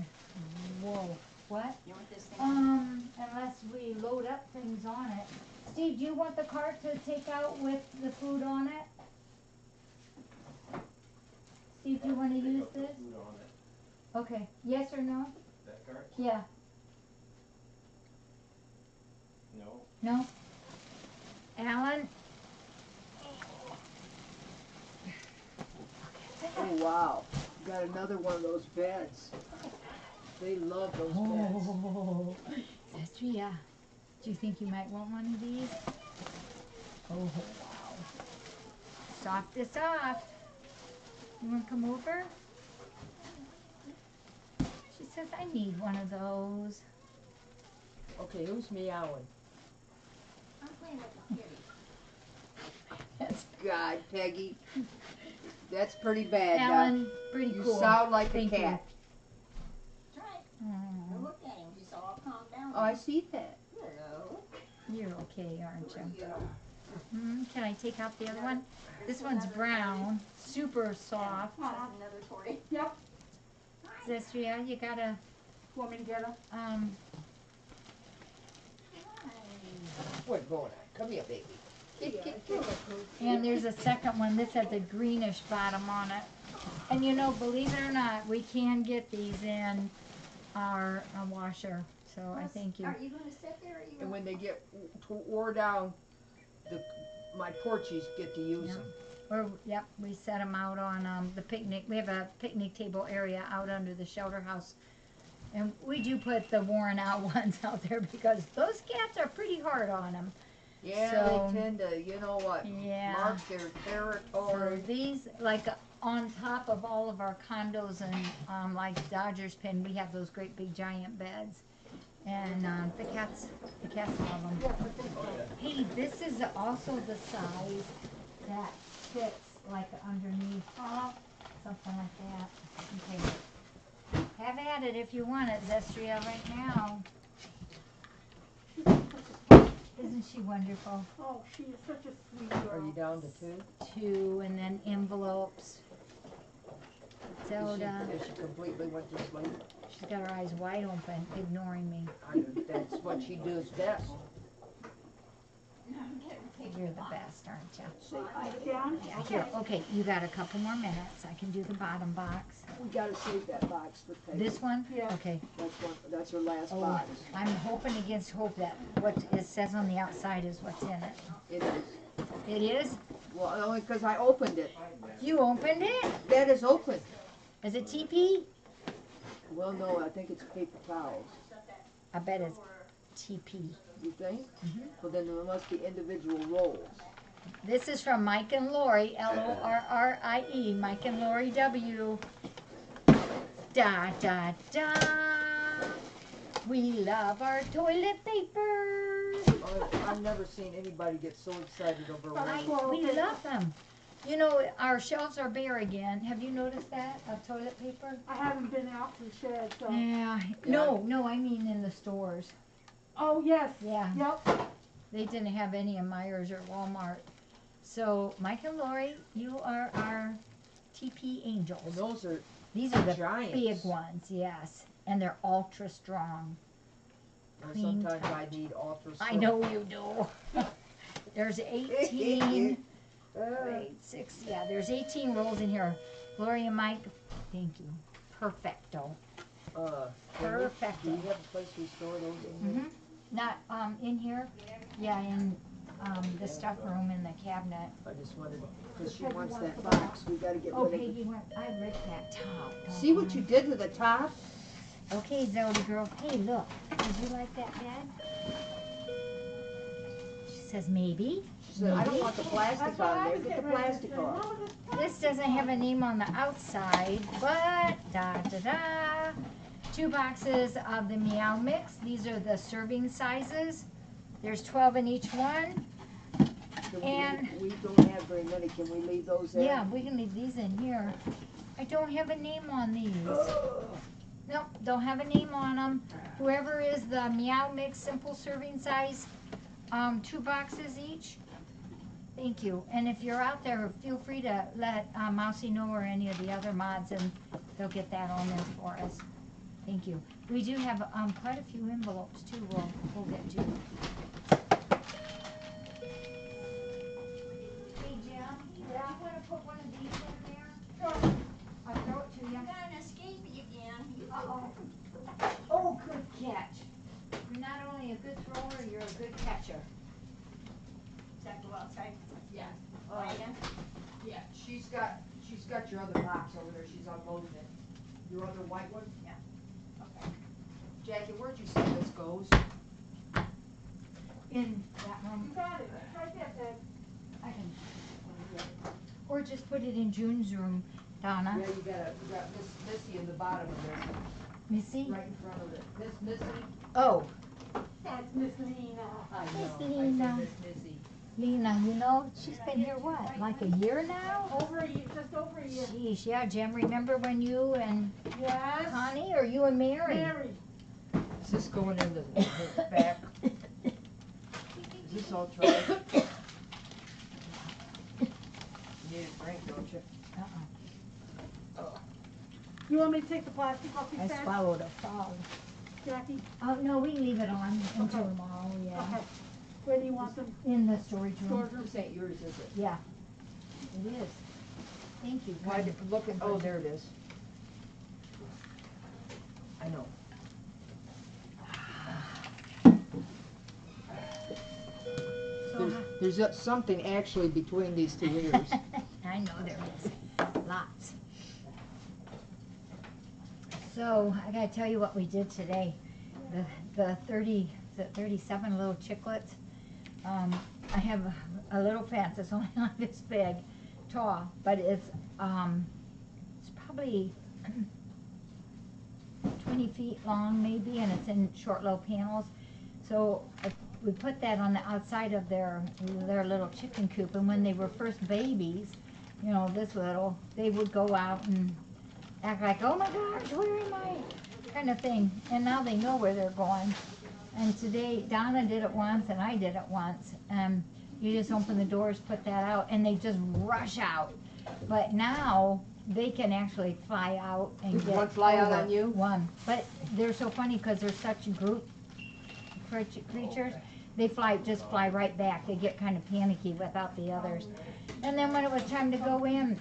Whoa, what? You want this thing out? Unless we load up things on it. Steve, do you want the cart to take out with the food on it? Steve, do you wanna use this? Okay, yes or no? That cart? Yeah, No. no? Alan? Oh, wow. Got another one of those beds. They love those beds. Oh, Zestria, do you think you might want one of these? Oh, wow. Soft is soft. You wanna come over? She says, I need one of those. Okay, who's meowing? I'm playing with the kitty. That's God, Peggy. That's pretty bad now. Alan, pretty You cool. sound like Thank a you. cat. That's right. Oh, Look at him. He's all calmed down. Oh, I see that. Hello. you're okay, aren't you? Yeah. Can I take out the other one? This one's brown, super soft. That's another toy. Yep. Zestria, you gotta, Want me to get her? What's going on? Come here, baby. and there's a second one. This has a greenish bottom on it. And you know, believe it or not, we can get these in our washer. So I thank you. Are you gonna sit there or are you And gonna? when they get wore down, my porchies get to use them. Yep, we set them out on the picnic. We have a picnic table area out under the shelter house. And we do put the worn out ones out there because those cats are pretty hard on them. Yeah, So- they tend to, you know what, Yeah. mark their So territory. these, like on top of all of our condos and like Dodgers Pin, we have those great big giant beds. And the cats love them. Yes, I think so. Hey, this is also the size that fits like underneath, something like that. Okay. Have at it if you want it, Zestria, right now. Isn't she wonderful? Oh, she is such a sweet girl. Are you down to two? 2, and then envelopes. Zelda, Is she completely went to sleep? she's got her eyes wide open, ignoring me. That's what she does best. I'm getting taken You're the best, aren't you? So I get down? Yeah, here, okay, you got a couple more minutes. I can do the bottom box. We gotta save that box for Peggy. This one? Yeah. Okay. That's her last Oh, box. I'm hoping against hope that what it says on the outside is what's in it. It is. It is? Well, only because I opened it. You opened it? That is open. Is it TP? Well, no, I think it's paper towels. I bet it's TP. You think? Mhm. Well, then there must be individual rolls. This is from Mike and Lori, Lorrie, Mike and Lori W. Da, da, da. We love our toilet paper. I've never seen anybody get so excited over We love them. You know, our shelves are bare again. Have you noticed that, of toilet paper? I haven't been out to the shed, so. Yeah. No, I mean in the stores. Oh, yes. Yeah. Yep. They didn't have any in Myers or Walmart. So, Mike and Lori, you are our TP angels. And those are These are the giants. big ones, yes. And they're ultra strong. Well, Clean sometimes touch. I need ultra I know you do. There's 18, 6, yeah, there's 18 rolls in here. Lori and Mike, thank you. Perfecto. Perfecto. Do you have a place we store those in here? Not, in here? Yeah, in, the stuff room in the cabinet. I just wanted, because she wants that box, we gotta get Oh, rid of it. Peggy went, I ripped that top. See what you did to the top? Okay, Zelda girl, hey, look, did you like that bed? She says maybe. She said, I don't want the plastic That's what on I there, was get the getting ready to plastic say. off. Mama, this This doesn't have a name on the outside, but da-da-da. 2 boxes of the Meow Mix. These are the serving sizes. There's 12 in each one. And- We don't have very many, can we leave those in? Yeah, we can leave these in here. I don't have a name on these. Nope, don't have a name on them. Whoever is the Meow Mix simple serving size, 2 boxes each. Thank you. And if you're out there, feel free to let Mousy know or any of the other mods, and they'll get that on there for us. Thank you. We do have quite a few envelopes too. We'll get to. Hey Jim, you want to put one of these in there? Sure. I'll throw it to you. You're gonna escape me again. Uh-oh. Oh, good catch. You're not only a good thrower, you're a good catcher. Does that go outside? Yeah. Ryan? Yeah, she's got your other box over there, she's unloading it. Your other white one? Yeah. Okay. Jackie, where'd you say this goes? In that room. You got it. It's right there, Peg. I can. Or just put it in June's room, Donna. Yeah, you got Miss Missy in the bottom of this, Missy? right in front of it. Miss Missy? Oh, That's Miss Lena. I know, Miss I Lena. said Miss Missy. Lena, you know, she's been here what, like a year now? Over a year, just over a year. Sheesh, yeah, Jim, remember when you and Yes. Connie, or you and Mary? Mary. Is this going in the back? Is this all trash? You need a drink, don't you? You want me to take the plastic off your I set, swallowed a frog. Jackie? Oh, no, we can leave it on until Okay. tomorrow, yeah. Okay. Where do you want them? In the storage room. Storage room? This ain't yours, is it? Yeah. It is. Thank you. Why, look at, oh, there it is. I know. So, There's something actually between these two ears. I know there is. Lots. So, I gotta tell you what we did today. The 37 little chiclets. I have a little fence, it's only not this big, tall, but it's probably 20 feet long maybe, and it's in short low panels. So we put that on the outside of their little chicken coop, and when they were first babies, you know, this little, they would go out and act like, oh my gosh, where am I? Kind of thing. And now they know where they're going. And today, Donna did it once, and I did it once. You just open the doors, put that out, and they just rush out. But now, they can actually fly out and Did get one fly out over. on you? One. But they're so funny because they're such group creatures. They just fly right back. They get kind of panicky without the others. And then when it was time to go in,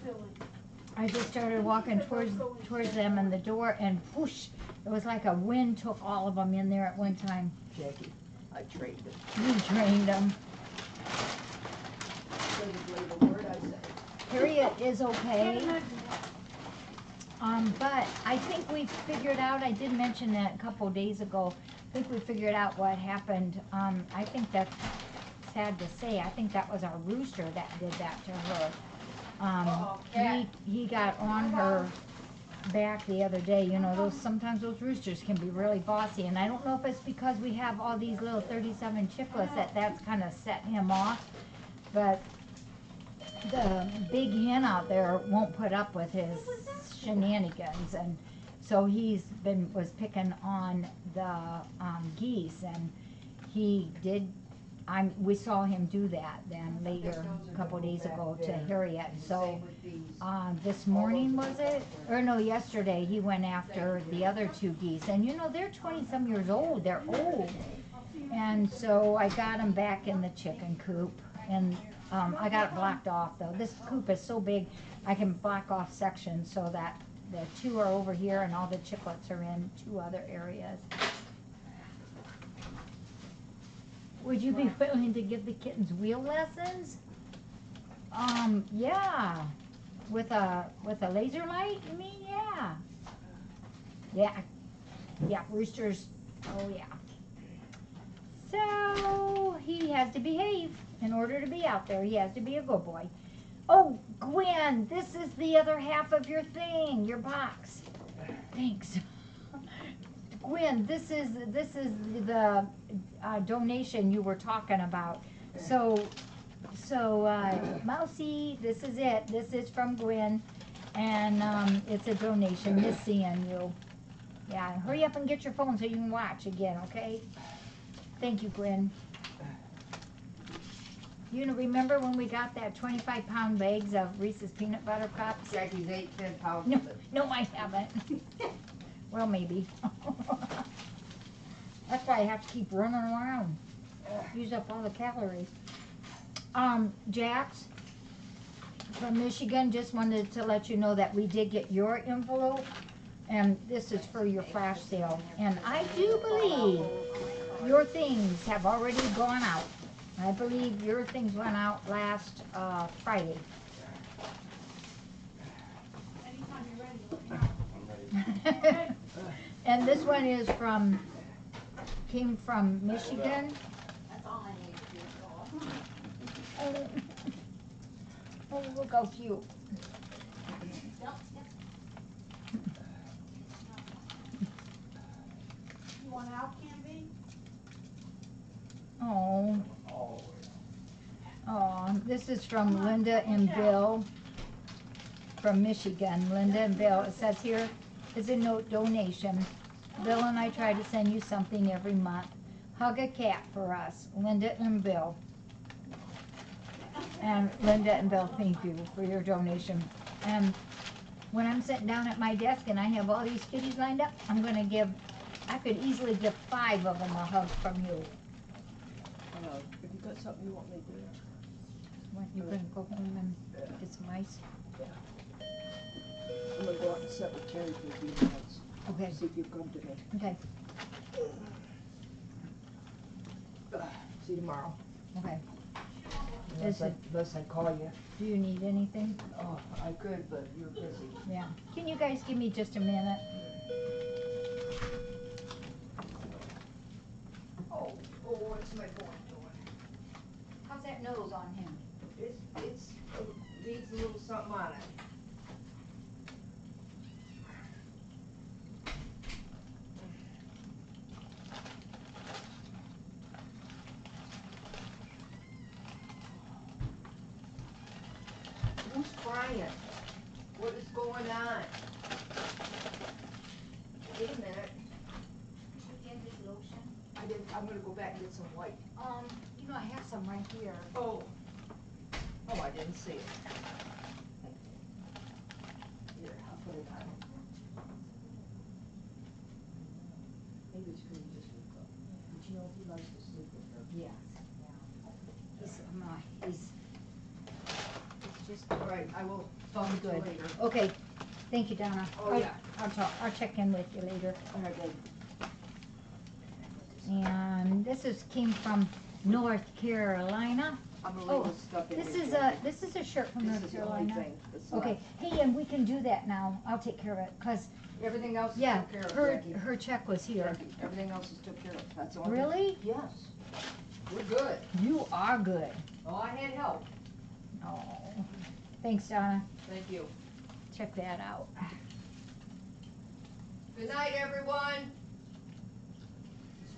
I just started walking towards them and the door, and whoosh, it was like a wind took all of them in there at one time. Jackie, I trained him. We trained them. Say the word I said. Harriet is okay. But I think we figured out, I did mention that a couple days ago, I think we figured out what happened. I think that's sad to say. I think that was our rooster that did that to her. He got on her back the other day. You know, sometimes those roosters can be really bossy, and I don't know if it's because we have all these little 37 chicklets that's kind of set him off, but the big hen out there won't put up with his shenanigans, and so was picking on the geese, and we saw him do that then later a couple days ago to Harriet. So this morning, was it? Or no, yesterday he went after the other two geese, and you know, they're 20-some years old. They're old. And so I got them back in the chicken coop, and I got it blocked off though. This coop is so big I can block off sections so that the two are over here and all the chicklets are in two other areas. Would you be willing to give the kittens wheel lessons? Yeah. With a laser light, you mean? Yeah. Yeah. Yeah, roosters. Oh yeah. So he has to behave in order to be out there. He has to be a good boy. Oh, Gwen, this is the other half of your thing, your box. Thanks. Gwen, this is the donation you were talking about. So, Mousy, this is it. This is from Gwen, and it's a donation. Miss seeing you. Yeah, hurry up and get your phone so you can watch again, okay? Thank you, Gwen. You know, remember when we got that 25-pound bags of Reese's peanut butter cups? Jackie's 10 pounds No, of it. no, I haven't. Well, maybe. That's why I have to keep running around. Use up all the calories. Jax from Michigan just wanted to let you know that we did get your envelope, and this is for your flash sale. And I do believe your things have already gone out. I believe your things went out last Friday. Anytime you're ready, let me know. I'm ready. And this one is came from Michigan. That's all I need to do. Oh, look how cute. Don't skip. You want out, Canby? Oh, Oh, oh, this is from Linda and Bill from Michigan. Linda and Bill, it says here is a note donation. Bill and I try to send you something every month. Hug a cat for us, Linda and Bill. And Linda and Bill, thank you for your donation. And when I'm sitting down at my desk and I have all these kitties lined up, I could easily give 5 of them a hug from you. If you got something you want me to do. What, you gonna go home and get some ice? I'm gonna go out and sit with Terry for a few minutes. Okay, See if you come to me. okay, See you tomorrow. okay. Unless I call you. Do you need anything? Oh, I could, but you're busy. Yeah. Can you guys give me just a minute? Oh, what's my boy doing? How's that nose on him? It needs a little something on it. Who's crying? What is going on? Wait a minute. Did you get his lotion? I'm gonna go back and get some white. You know, I have some right here. Oh, I didn't see it. Here, I'll put it on. Maybe it's because he just woke up. But you know, he likes to sleep with her. Yes. He's just All right, I will talk to you good. later. Okay, thank you, Donna. Oh, yeah. I'll check in with you later. All right, babe. And this came from North Carolina. I'm gonna Oh, leave this stuff in This here, is Jackie. this is a shirt from This North is the only Carolina. thing that's Okay, left. hey, and we can do that now. I'll take care of it, cause Everything else is yeah, took care of, her Jackie. her check was here. Jackie, everything else is took care of. That's the only thing. Really? Yes. We're good. You are good. Oh, I had help. Oh, thanks, Donna. Thank you. Check that out. Good night, everyone.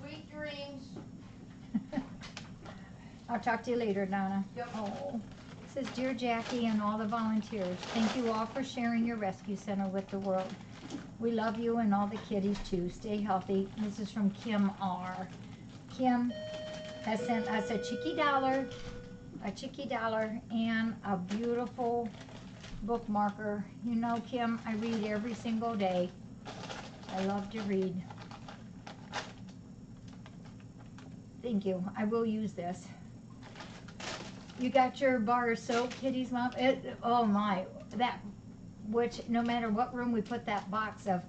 Sweet dreams. I'll talk to you later, Donna. Yep. Oh, it says, Dear Jackie and all the volunteers, thank you all for sharing your rescue center with the world. We love you and all the kiddies too. Stay healthy. This is from Kim R. Kim has sent us a chicky dollar, and a beautiful bookmarker. You know, Kim, I read every single day. I love to read. Thank you. I will use this. You got your bar of soap, Kitty's mom? Oh my, which no matter what room we put that box of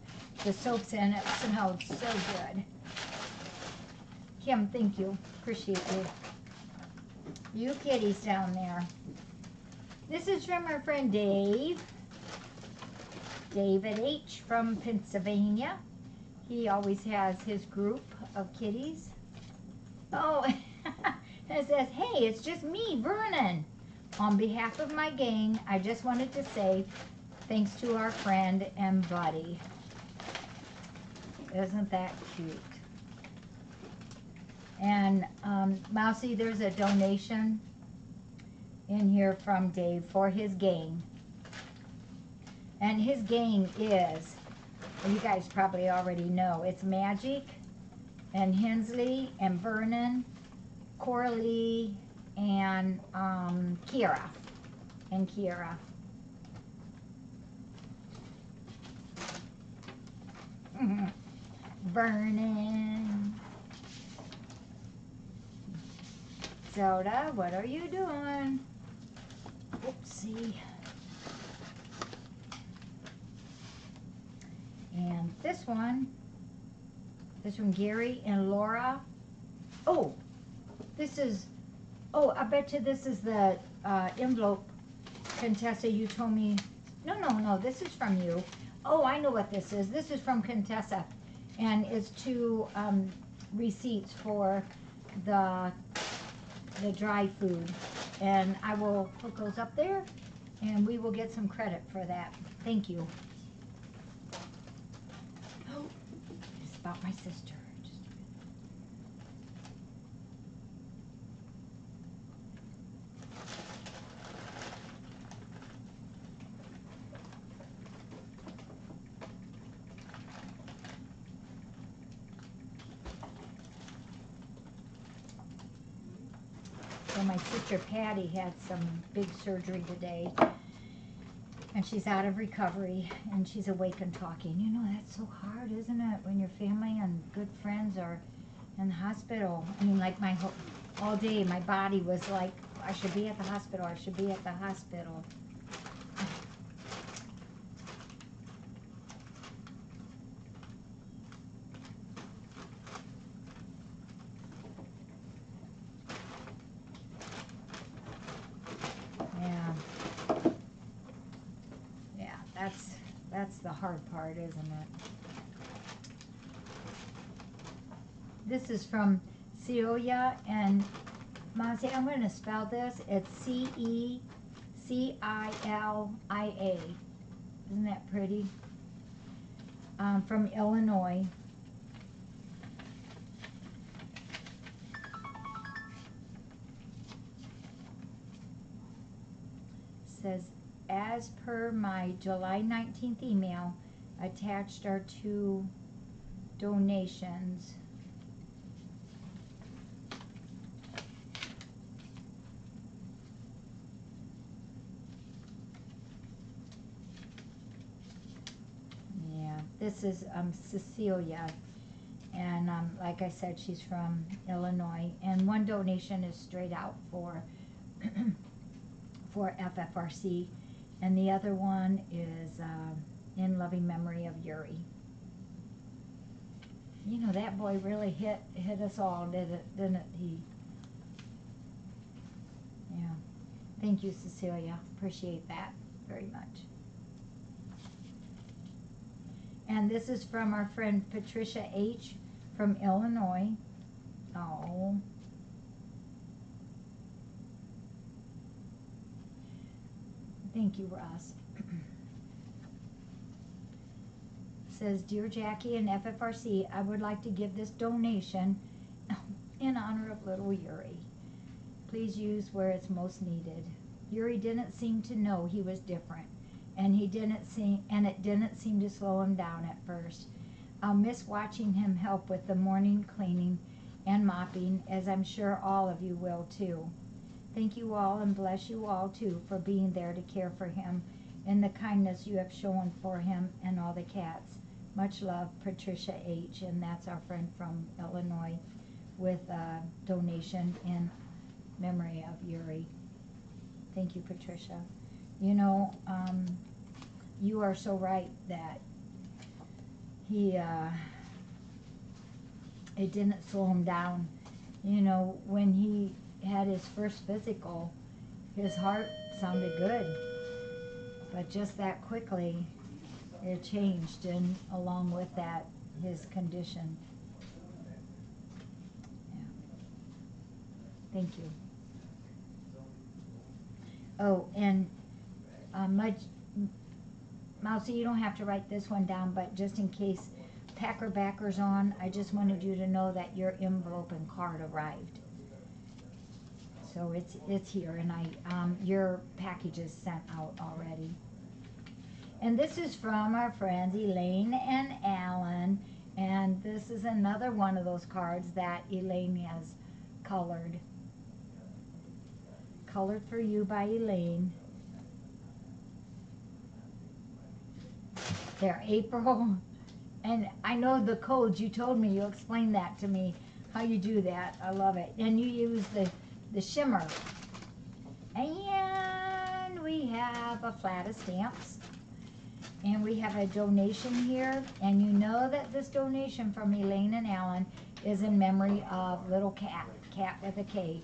the soaps in, it smelled so good. Kim, thank you. Appreciate you. You kitties down there. This is from our friend Dave. David H. from Pennsylvania. He always has his group of kitties. Oh, it says, hey, it's just me, Vernon. On behalf of my gang, I just wanted to say thanks to our friend and buddy. Isn't that cute? And Mousy, there's a donation in here from Dave for his gang. And his gang is, well, you guys probably already know, it's Magic and Hensley and Vernon, Coralie, and Kiera. And Kiera. Vernon. Soda, what are you doing? Oopsie. And this one from Gary and Laura. Oh, I bet you this is the envelope, Contessa, you told me. No, this is from you. Oh, I know what this is. This is from Contessa, and it's two receipts for the dry food. And I will put those up there, and we will get some credit for that. Thank you. Oh, it's about my sister. So my sister Patty had some big surgery today, and she's out of recovery, and she's awake and talking. You know, that's so hard, isn't it, when your family and good friends are in the hospital? I mean, like all day, my body was like, I should be at the hospital, I should be at the hospital. Yeah, that's the hard part, isn't it? This is from Celia and Monty. I'm going to spell this. It's Cecilia. Isn't that pretty? From Illinois. Says, as per my July 19th email, attached are two donations. Yeah, this is Cecilia, and like I said, she's from Illinois, and one donation is straight out for for FFRC, and the other one is in loving memory of Yuri. You know, that boy really hit us all, didn't he? Yeah. Thank you, Cecilia. Appreciate that very much. And this is from our friend Patricia H. from Illinois. Oh. Thank you, Ross. Says, Dear Jackie and FFRC, I would like to give this donation in honor of little Yuri. Please use where it's most needed. Yuri didn't seem to know he was different, and it didn't seem to slow him down at first. I'll miss watching him help with the morning cleaning and mopping, as I'm sure all of you will too. Thank you all, and bless you all too for being there to care for him and the kindness you have shown for him and all the cats. Much love, Patricia H. And that's our friend from Illinois with a donation in memory of Yuri. Thank you, Patricia. You know, you are so right that it didn't slow him down. You know, when he had his first physical, his heart sounded good, but just that quickly it changed, and along with that, his condition. Yeah. Thank you. Oh, and Mousy, you don't have to write this one down, but just in case Packer Backer's on, I just wanted you to know that your envelope and card arrived. So it's here, and your package is sent out already. And this is from our friends Elaine and Alan, and this is another one of those cards that Elaine has colored. Colored for you by Elaine. There, April. And I know the codes, you told me, you explained that to me, how you do that. I love it. And you use the shimmer. And we have a flat of stamps. And we have a donation here. And you know that this donation from Elaine and Alan is in memory of little Cat, Cat with a K.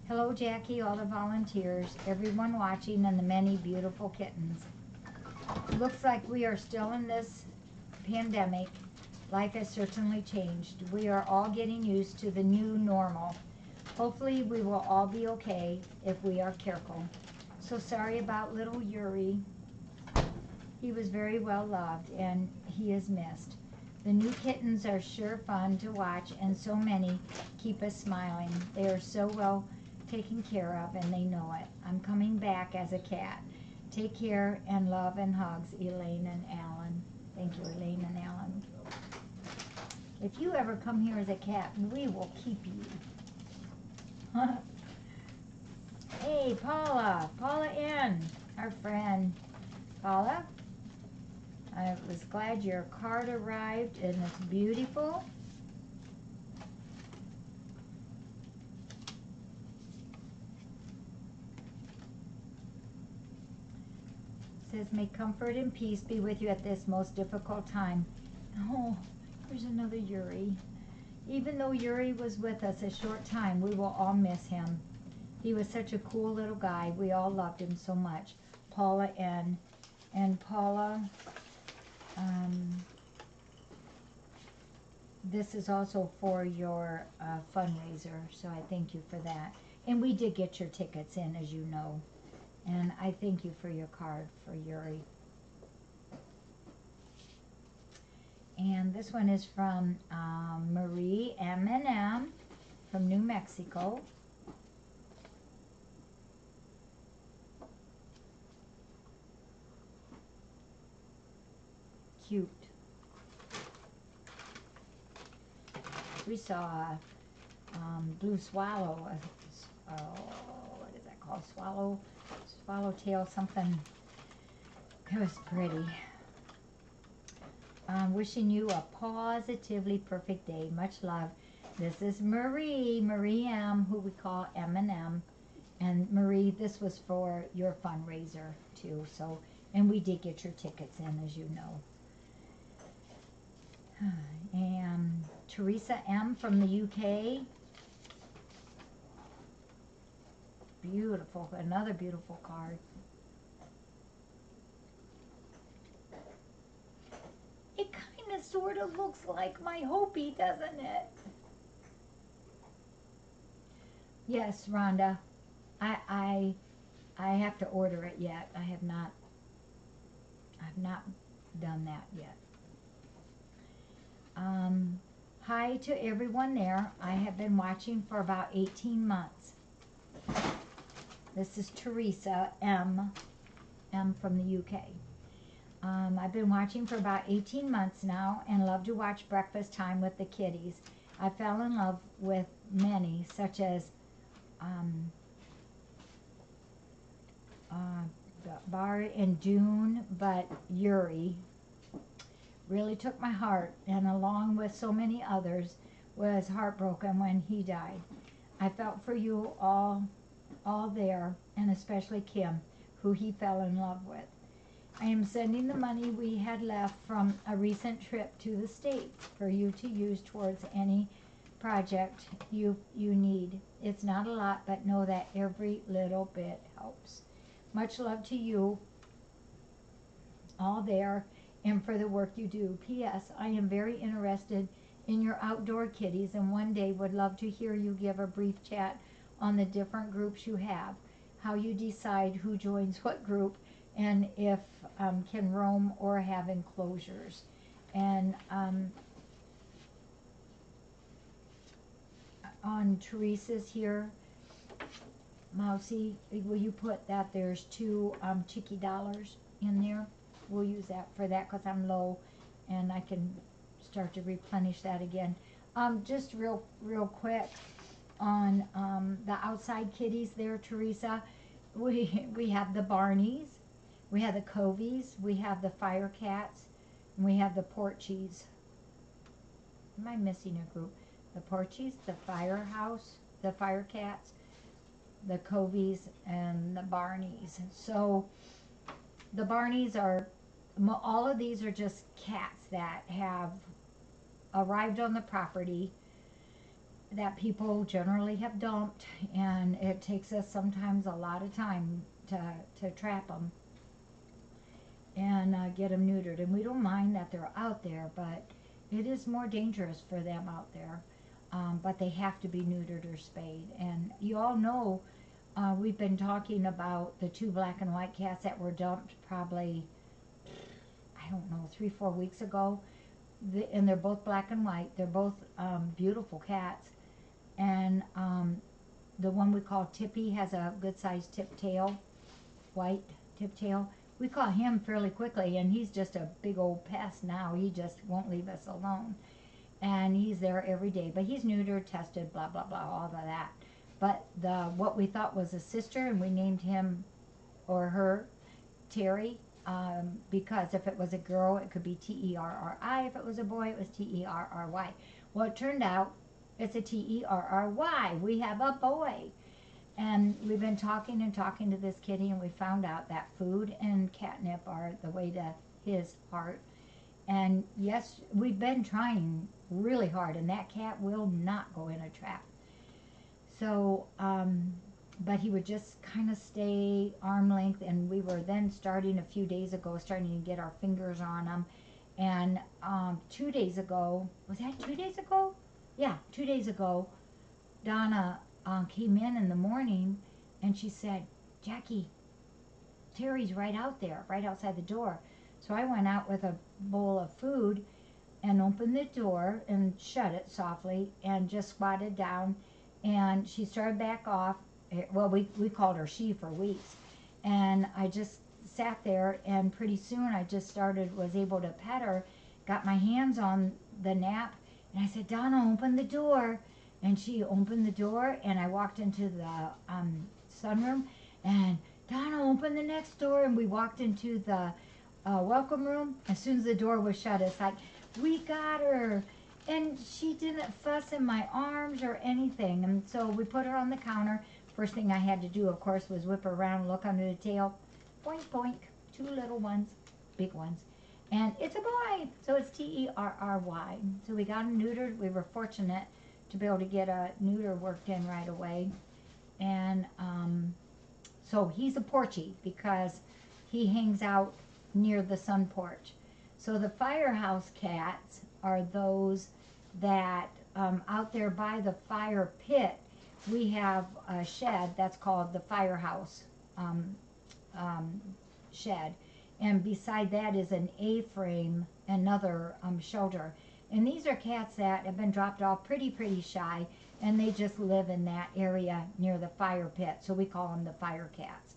Hello, Jackie, all the volunteers, everyone watching, and the many beautiful kittens. Looks like we are still in this pandemic. Life has certainly changed. We are all getting used to the new normal. Hopefully we will all be okay if we are careful. So sorry about little Yuri. He was very well loved and he is missed. The new kittens are sure fun to watch, and so many keep us smiling. They are so well taken care of, and they know it. I'm coming back as a cat. Take care, and love and hugs, Elaine and Alan. Thank you, Elaine and Alan. If you ever come here as a cat, we will keep you. Hey, Paula N., our friend. Paula, I was glad your card arrived, and it's beautiful. It says, may comfort and peace be with you at this most difficult time. Oh, there's another Yuri. Even though Yuri was with us a short time, we will all miss him. He was such a cool little guy. We all loved him so much. Paula N. And Paula, this is also for your fundraiser, so I thank you for that. And we did get your tickets in, as you know. And I thank you for your card for Yuri. And this one is from Marie M&M from New Mexico. Cute. We saw a blue swallow, what is that called? Swallowtail something. It was pretty. Wishing you a positively perfect day. Much love. This is Marie M., who we call M&M. And Marie, this was for your fundraiser too, so, and we did get your tickets in, as you know. And Teresa M. from the UK. Beautiful, another beautiful card. It kind of sort of looks like my Hopi, doesn't it? Yes, Rhonda. I have to order it yet. I've not done that yet. Hi to everyone there. I have been watching for about 18 months. This is Teresa M. from the UK. I've been watching for about 18 months now and love to watch Breakfast Time with the kiddies. I fell in love with many, such as Bar and Dune, but Yuri really took my heart, and along with so many others, was heartbroken when he died. I felt for you all there, and especially Kim, who he fell in love with. I am sending the money we had left from a recent trip to the States for you to use towards any project you need. It's not a lot, but know that every little bit helps. Much love to you all there and for the work you do. P.S. I am very interested in your outdoor kitties and one day would love to hear you give a brief chat on the different groups you have, how you decide who joins what group, and if can roam or have enclosures. And on Teresa's here, Mousy, will you put that there's 2 Chicky dollars in there? We'll use that for that because I'm low and I can start to replenish that again. Just real quick on the outside kitties there, Teresa, we have the Barneys, we have the Covies, we have the Fire Cats, and we have the Porchies. Am I missing a group? The Porchies, the Firehouse, the Fire Cats, the Covies, and the Barneys. So the Barneys are, all of these are just cats that have arrived on the property that people generally have dumped, and it takes us sometimes a lot of time to trap them and get them neutered. And we don't mind that they're out there, but it is more dangerous for them out there. But they have to be neutered or spayed. And you all know we've been talking about the 2 black and white cats that were dumped probably, I don't know, 3-4 weeks ago. And they're both black and white. They're both beautiful cats. And the one we call Tippy has a good sized tip tail, white tip tail. We caught him fairly quickly, and he's just a big old pest now. He just won't leave us alone. And he's there every day. But he's neutered, tested, blah, blah, blah, all of that. But what we thought was a sister, and we named him or her Terry, because if it was a girl, it could be Terri. If it was a boy, it was Terry. Well, it turned out it's a Terry. We have a boy. And we've been talking and talking to this kitty, and we found out that food and catnip are the way to his heart. And yes, we've been trying really hard, and that cat will not go in a trap. So, but he would just kind of stay arm length, and we were then starting a few days ago, starting to get our fingers on him. And 2 days ago, was that 2 days ago? Yeah, 2 days ago, Donna came in the morning, and she said, Jackie, Terry's right out there, right outside the door. So I went out with a bowl of food and opened the door and shut it softly and just squatted down, and she started back off. Well, we called her she for weeks, and I just sat there, and pretty soon I just was able to pet her, got my hands on the nap, and I said, Donna, open the door. And she opened the door, and I walked into the sunroom, and Donna opened the next door, and we walked into the welcome room. As soon as the door was shut, it's like, we got her. And she didn't fuss in my arms or anything. And so we put her on the counter, First thing I had to do, of course, was whip her around, look under the tail. Boink, boink. 2 little ones, big ones. And it's a boy, so it's Terry. So we got him neutered. We were fortunate to be able to get a neuter worked in right away. And so he's a porchy because he hangs out near the sun porch. So the firehouse cats are those that out there by the fire pit, we have a shed that's called the firehouse shed. And beside that is an A-frame, another shelter. And these are cats that have been dropped off pretty shy, and they just live in that area near the fire pit. So we call them the fire cats.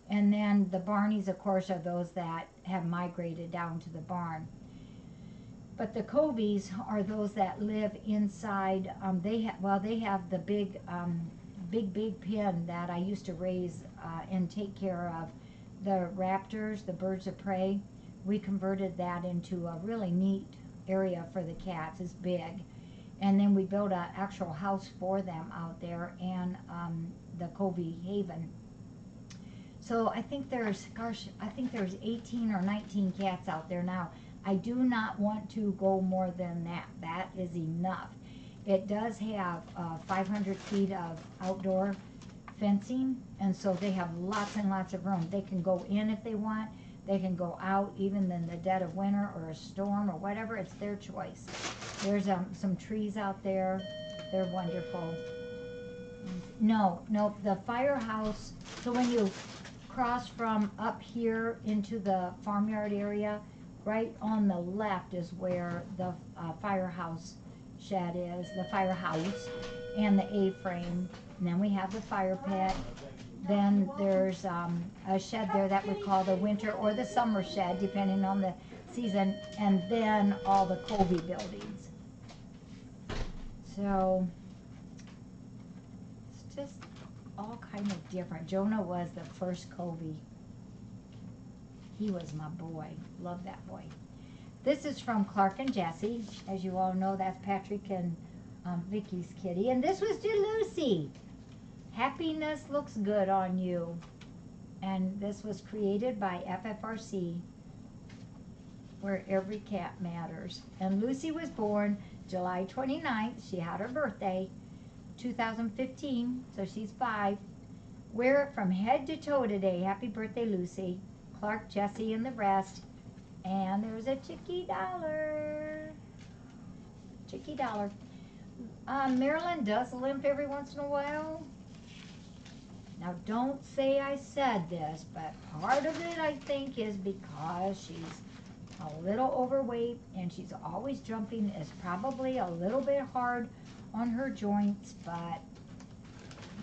And then the Barneys, of course, are those that have migrated down to the barn. But the Cobies are those that live inside. They have the big pen that I used to raise and take care of. The raptors, the birds of prey, we converted that into a really neat area for the cats. It's big. And then we built an actual house for them out there, and the Cobie Haven. So I think there's 18 or 19 cats out there now. I do not want to go more than that. That is enough. It does have 500 feet of outdoor fencing, and so they have lots and lots of room. They can go in if they want. They can go out even in the dead of winter or a storm or whatever. It's their choice. There's some trees out there. They're wonderful. No, the firehouse. So when you cross from up here into the farmyard area, right on the left is where the firehouse shed is, the firehouse, and the A-frame. And then we have the fire pit. Then there's a shed there that we call the winter or the summer shed, depending on the season. And then all the Cobie buildings. So it's just all kind of different. Jonah was the first Cobie. He was my boy. Love that boy. This is from Clark and Jessie. As you all know, that's Patrick and Vicky's kitty. And this was to Lucy. Happiness looks good on you. And this was created by FFRC, where every cat matters. And Lucy was born July 29th. She had her birthday, 2015, so she's 5. Wear it from head to toe today. Happy birthday, Lucy. Clark, Jessie, and the rest. And there's a Chicky Dollar. Chicky Dollar. Marilyn does limp every once in a while. Now, don't say I said this, but part of it, I think, is because she's a little overweight and she's always jumping. Is probably a little bit hard on her joints, but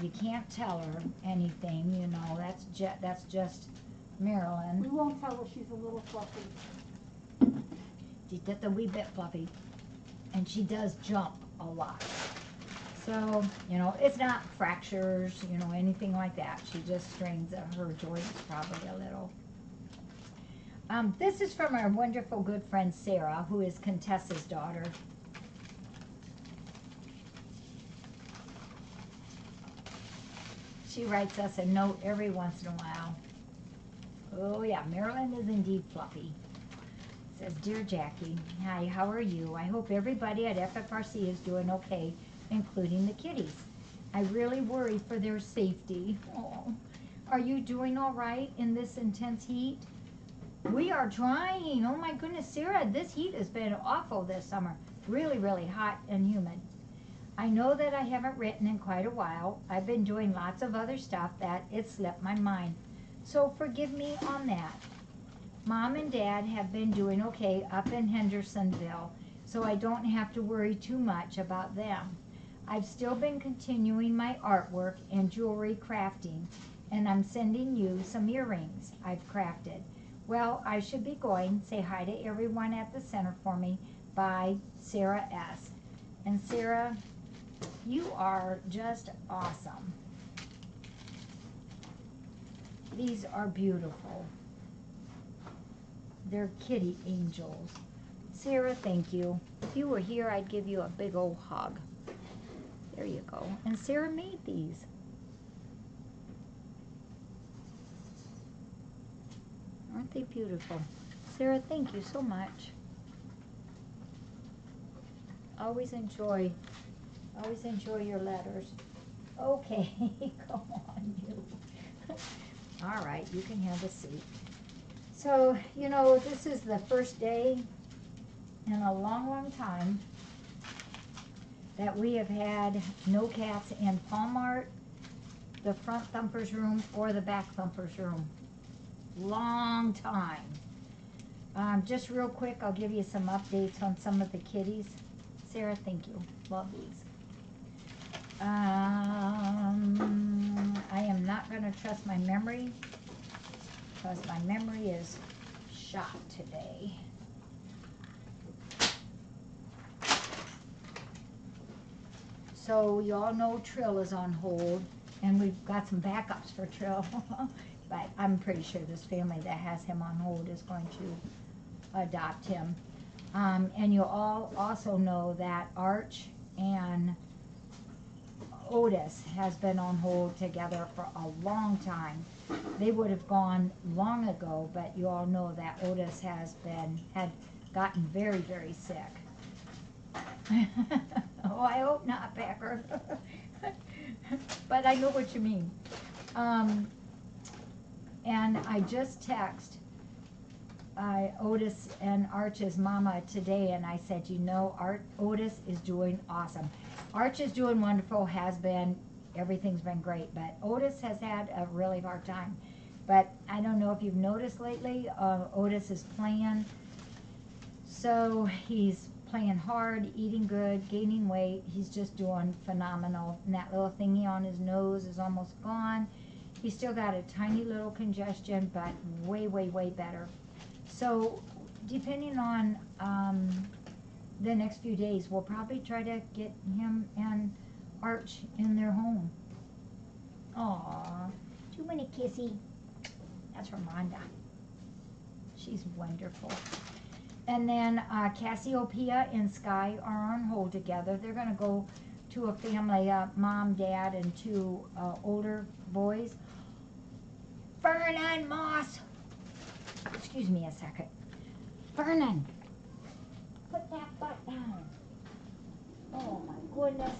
you can't tell her anything, you know. That's just Marilyn. We won't tell her she's a little fluffy. She's just a wee bit fluffy, and she does jump a lot. So, you know, it's not fractures, you know, anything like that. She just strains her joints probably a little. This is from our wonderful good friend Sarah, who is Contessa's daughter. She writes us a note every once in a while. Oh yeah, Marilyn is indeed fluffy. It says, Dear Jackie, hi, how are you? I hope everybody at FFRC is doing okay, including the kitties. I really worry for their safety. Oh, are you doing all right in this intense heat? We are trying. Oh my goodness, Sarah, this heat has been awful this summer. Really, really hot and humid. I know that I haven't written in quite a while. I've been doing lots of other stuff that it slipped my mind. So forgive me on that. Mom and Dad have been doing okay up in Hendersonville, so I don't have to worry too much about them. I've still been continuing my artwork and jewelry crafting, and I'm sending you some earrings I've crafted. Well, I should be going. Say hi to everyone at the center for me. Bye, Sarah S. And Sarah, you are just awesome. These are beautiful. They're kitty angels. Sarah, thank you. If you were here, I'd give you a big old hug. There you go. And Sarah made these. Aren't they beautiful? Sarah, thank you so much. Always enjoy your letters. Okay, come on, you. All right, you can have a seat. So, you know, this is the first day in a long, long time that we have had no cats in Walmart, the front thumper's room, or the back thumper's room. Long time. Just real quick, I'll give you some updates on some of the kitties. Sarah, thank you. Love these. I am not going to trust my memory because my memory is shot today. So you all know Trill is on hold, and we've got some backups for Trill. But I'm pretty sure this family that has him on hold is going to adopt him. And you all also know that Arch and Otis has been on hold together for a long time. They would have gone long ago, but you all know that Otis had gotten very, very sick. Oh, I hope not, Packer. But I know what you mean. And I just texted Otis and Arch's mama today, and I said, you know, Otis is doing awesome. Arch is doing wonderful, has been, everything's been great, but Otis has had a really hard time. But I don't know if you've noticed lately, Otis is playing. So he's playing hard, eating good, gaining weight. He's just doing phenomenal. And that little thingy on his nose is almost gone. He's still got a tiny little congestion, but way, way, way better. So depending on the next few days, we'll probably try to get him and Arch in their home. Aw, too many kissy. That's Ramonda. She's wonderful. And then Cassiopeia and Sky are on hold together. They're going to go to a family, mom, dad, and two older boys. Vernon Moss! Excuse me a second. Vernon! Put that butt down. Oh my goodness.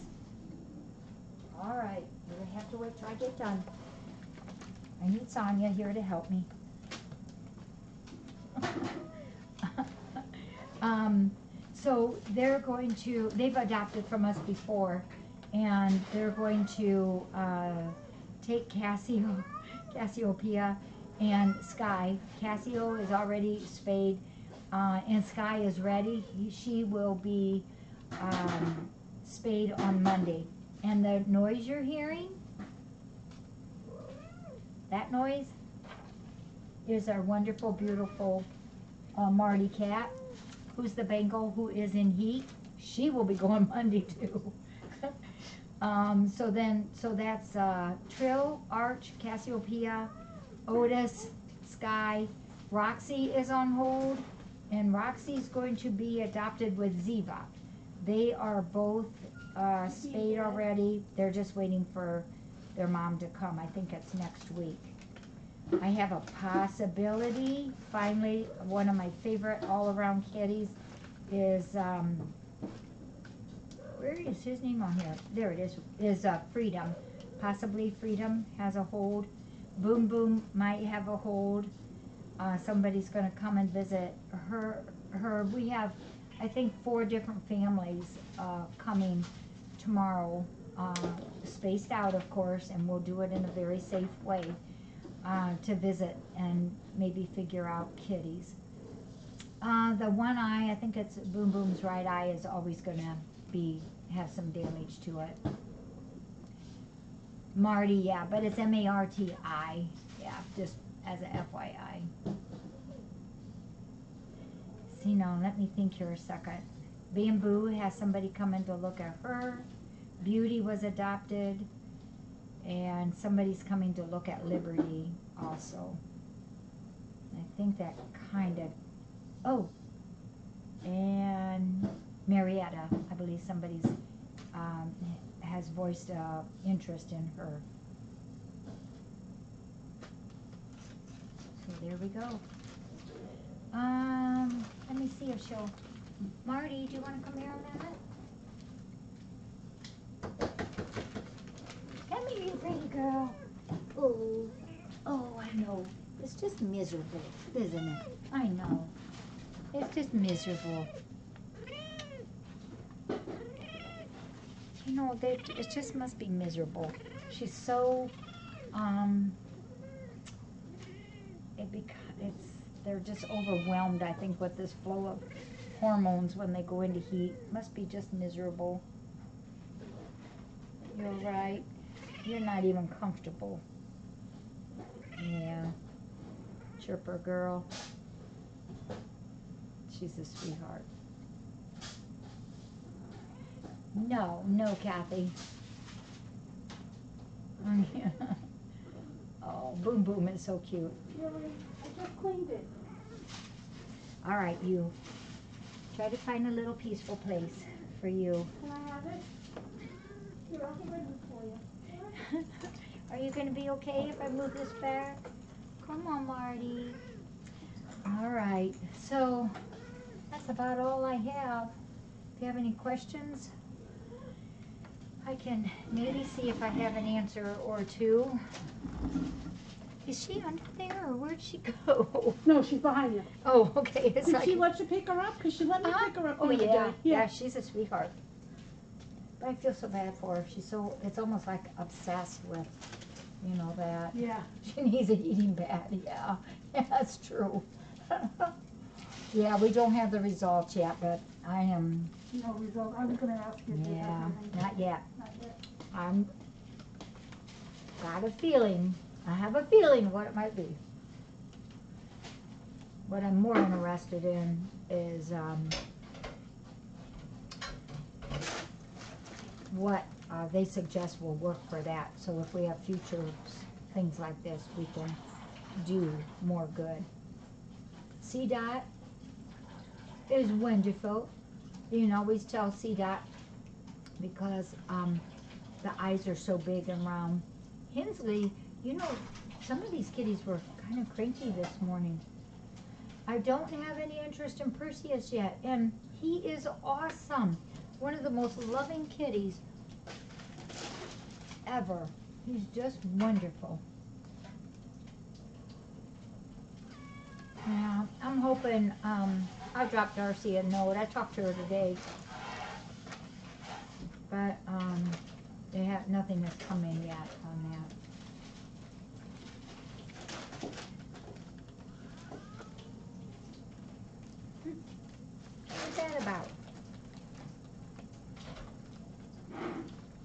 All right, we're going to have to wait till I get done. I need Sonia here to help me. So they're going to, they've adopted from us before, and they're going to take Cassiopeia and Sky. Cassio is already spayed, and Sky is ready. She will be spayed on Monday. And the noise you're hearing, that noise is our wonderful, beautiful Marty cat, who's the Bengal who is in heat. She will be going Monday too. So that's Trill, Arch, Cassiopeia, Otis, Sky. Roxy is on hold, and Roxy's going to be adopted with Ziva. They are both spayed already. They're just waiting for their mom to come. I think it's next week. I have a possibility. Finally, one of my favorite all-around kitties is, where is his name on here? There it is Freedom. Possibly Freedom has a hold. Boom Boom might have a hold. Somebody's going to come and visit her. We have, I think, 4 different families coming tomorrow, spaced out, of course, and we'll do it in a very safe way. To visit and maybe figure out kitties. The one eye, I think it's Boom Boom's right eye, is always going to have some damage to it. Marty, yeah, but it's M-A-R-T-I. Yeah, just as a FYI. See, now, let me think here a second. Bamboo has somebody coming to look at her. Beauty was adopted. And somebody's coming to look at Liberty also. I think that kind of, oh, and Marietta, I believe somebody's has voiced interest in her. So there we go. Let me see if she'll. Marty, do you want to come here a minute? Come here, you pretty girl. Oh, I know. It's just miserable, isn't it? I know. It's just miserable. You know, it just must be miserable. She's so, they're just overwhelmed, I think, with this flow of hormones when they go into heat. Must be just miserable. You're right. You're not even comfortable. Yeah. Chirper girl. She's a sweetheart. No, Kathy. Oh, Boom Boom is so cute. Really? I just cleaned it. All right, you. Try to find a little peaceful place for you. Can I have it? Here, I'll get ready for you. Are you going to be okay if I move this back? Come on, Marty. All right, so that's about all I have. If you have any questions, I can maybe see if I have an answer or two. Is she under there, or where'd she go? No, she's behind you. Oh, okay. It's Did like, she let you pick her up? Because she let me pick her up the oh, other yeah. day. Yeah, she's a sweetheart. But I feel so bad for her. She's so, it's almost like obsessed with, you know, that. Yeah. She needs a heating pad. Yeah, that's true. Yeah, we don't have the results yet, but I am, No result. I was going to ask you if you yeah, have anything. not yet. Not yet. I'm, got a feeling. I have a feeling what it might be. What I'm more interested in is what they suggest will work for that. So if we have future things like this, we can do more good. CDOT is wonderful. You can always tell CDOT because the eyes are so big and round. Hensley, you know, some of these kitties were kind of cranky this morning. I don't have any interest in Perseus yet, and he is awesome. One of the most loving kitties ever. He's just wonderful. Yeah, I'm hoping, I'll drop Darcy a note. I talked to her today, but nothing has come in yet on that. What's that about?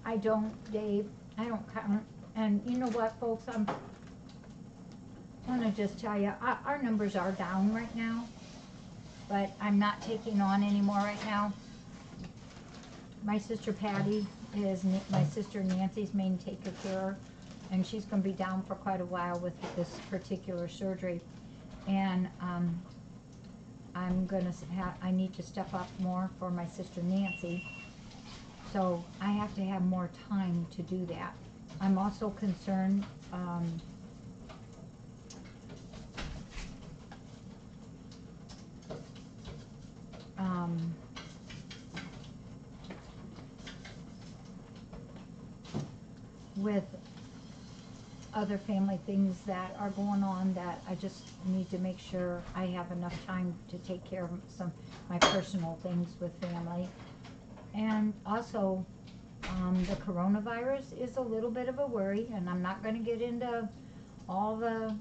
I don't, Dave. I don't count. And you know what, folks? I want to just tell you, our numbers are down right now, but I'm not taking on anymore right now. My sister Patty is my sister Nancy's main taker care, and she's going to be down for quite a while with this particular surgery. And I need to step up more for my sister Nancy. So I have to have more time to do that. I'm also concerned with other family things that are going on that I just need to make sure I have enough time to take care of some my personal things with family. And also, the coronavirus is a little bit of a worry, and I'm not going to get into all the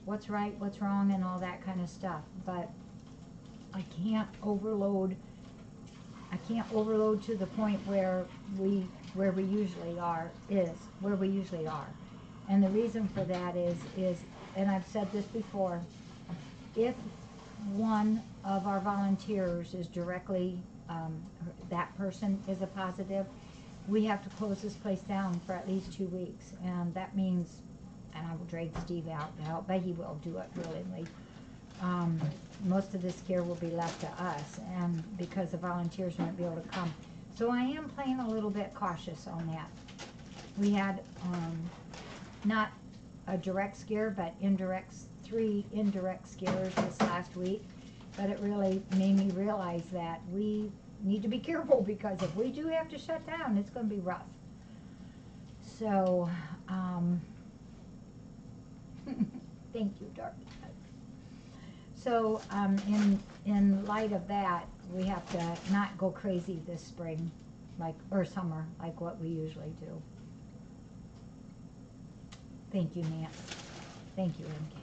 what's right, what's wrong, and all that kind of stuff. But I can't overload. I can't overload to the point where we usually are. And the reason for that is, and I've said this before, if one of our volunteers is directly, that person is a positive, we have to close this place down for at least 2 weeks. And that means, and I will drag Steve out to help, but he will do it willingly. Most of this care will be left to us, and because the volunteers won't be able to come. So I am playing a little bit cautious on that. We had not a direct scare, but indirect 3 indirect scares this last week, but it really made me realize that we need to be careful, because if we do have to shut down, it's going to be rough. So, thank you, Darby. So, in light of that, we have to not go crazy this spring, or summer, like what we usually do. Thank you, Nance. Thank you, MK.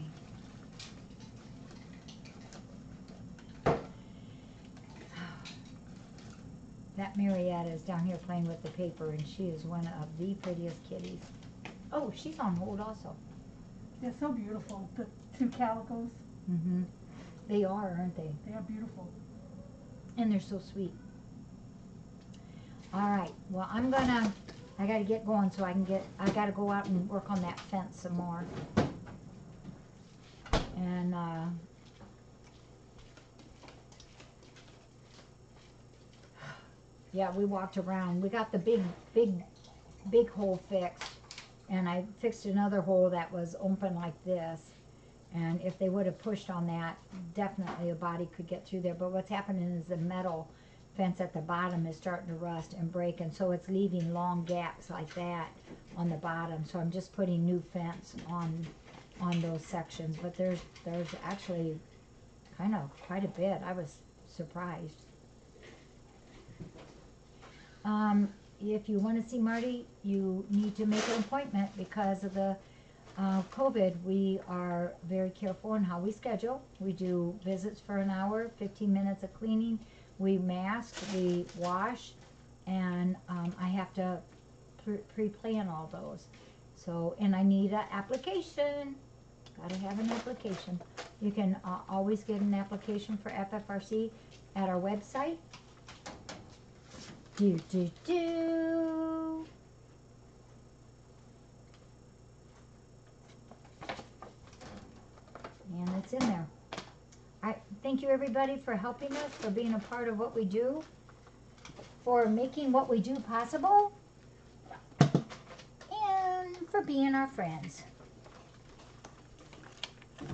That Marietta is down here playing with the paper, and she is one of the prettiest kitties. Oh, she's on hold also. They're so beautiful, the 2 calicos. Mm-hmm. They are, aren't they? They are beautiful. And they're so sweet. All right, well, I gotta get going so I gotta go out and work on that fence some more. And, yeah, we walked around. We got the big hole fixed, and I fixed another hole that was open like this. And if they would have pushed on that, definitely a body could get through there. But what's happening is the metal fence at the bottom is starting to rust and break, and so it's leaving long gaps like that on the bottom. So I'm just putting new fence on those sections. But there's actually kind of quite a bit. I was surprised. If you want to see Marty, you need to make an appointment because of the COVID. We are very careful in how we schedule. We do visits for an hour, 15 minutes of cleaning. We mask, we wash, and I have to pre-plan all those. So, and I need an application. Gotta have an application. You can always get an application for FFRC at our website. And it's in there. I thank you everybody for helping us, for being a part of what we do, for making what we do possible, and for being our friends.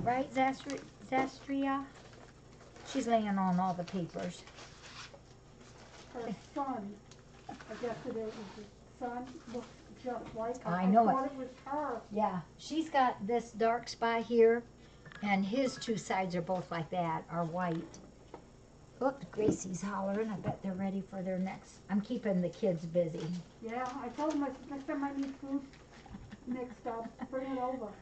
Right, Zastria? She's laying on all the papers. Her son, I guess it is, his son looks just like her. I know I thought it was her. Yeah, she's got this dark spot here, and his 2 sides are both like that, are white. Look, Gracie's hollering. I bet they're ready for their next. I'm keeping the kids busy. Yeah, I told him next time I need food mixed up, bring it over.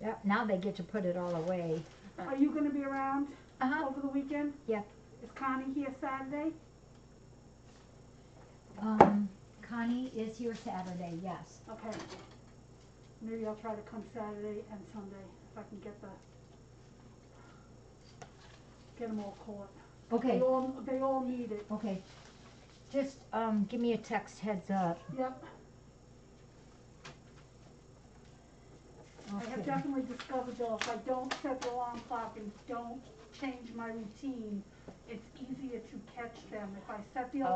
Yep, now they get to put it all away. Are you gonna be around over the weekend? Yeah. Is Connie here Saturday? Connie is here Saturday, yes. Okay. Maybe I'll try to come Saturday and Sunday if I can get them all caught. Okay. They all need it. Okay. Just give me a text heads up. Yep. Okay. I have definitely discovered though, if I don't set the alarm clock and don't change my routine, it's easier to catch them. If I set the alarm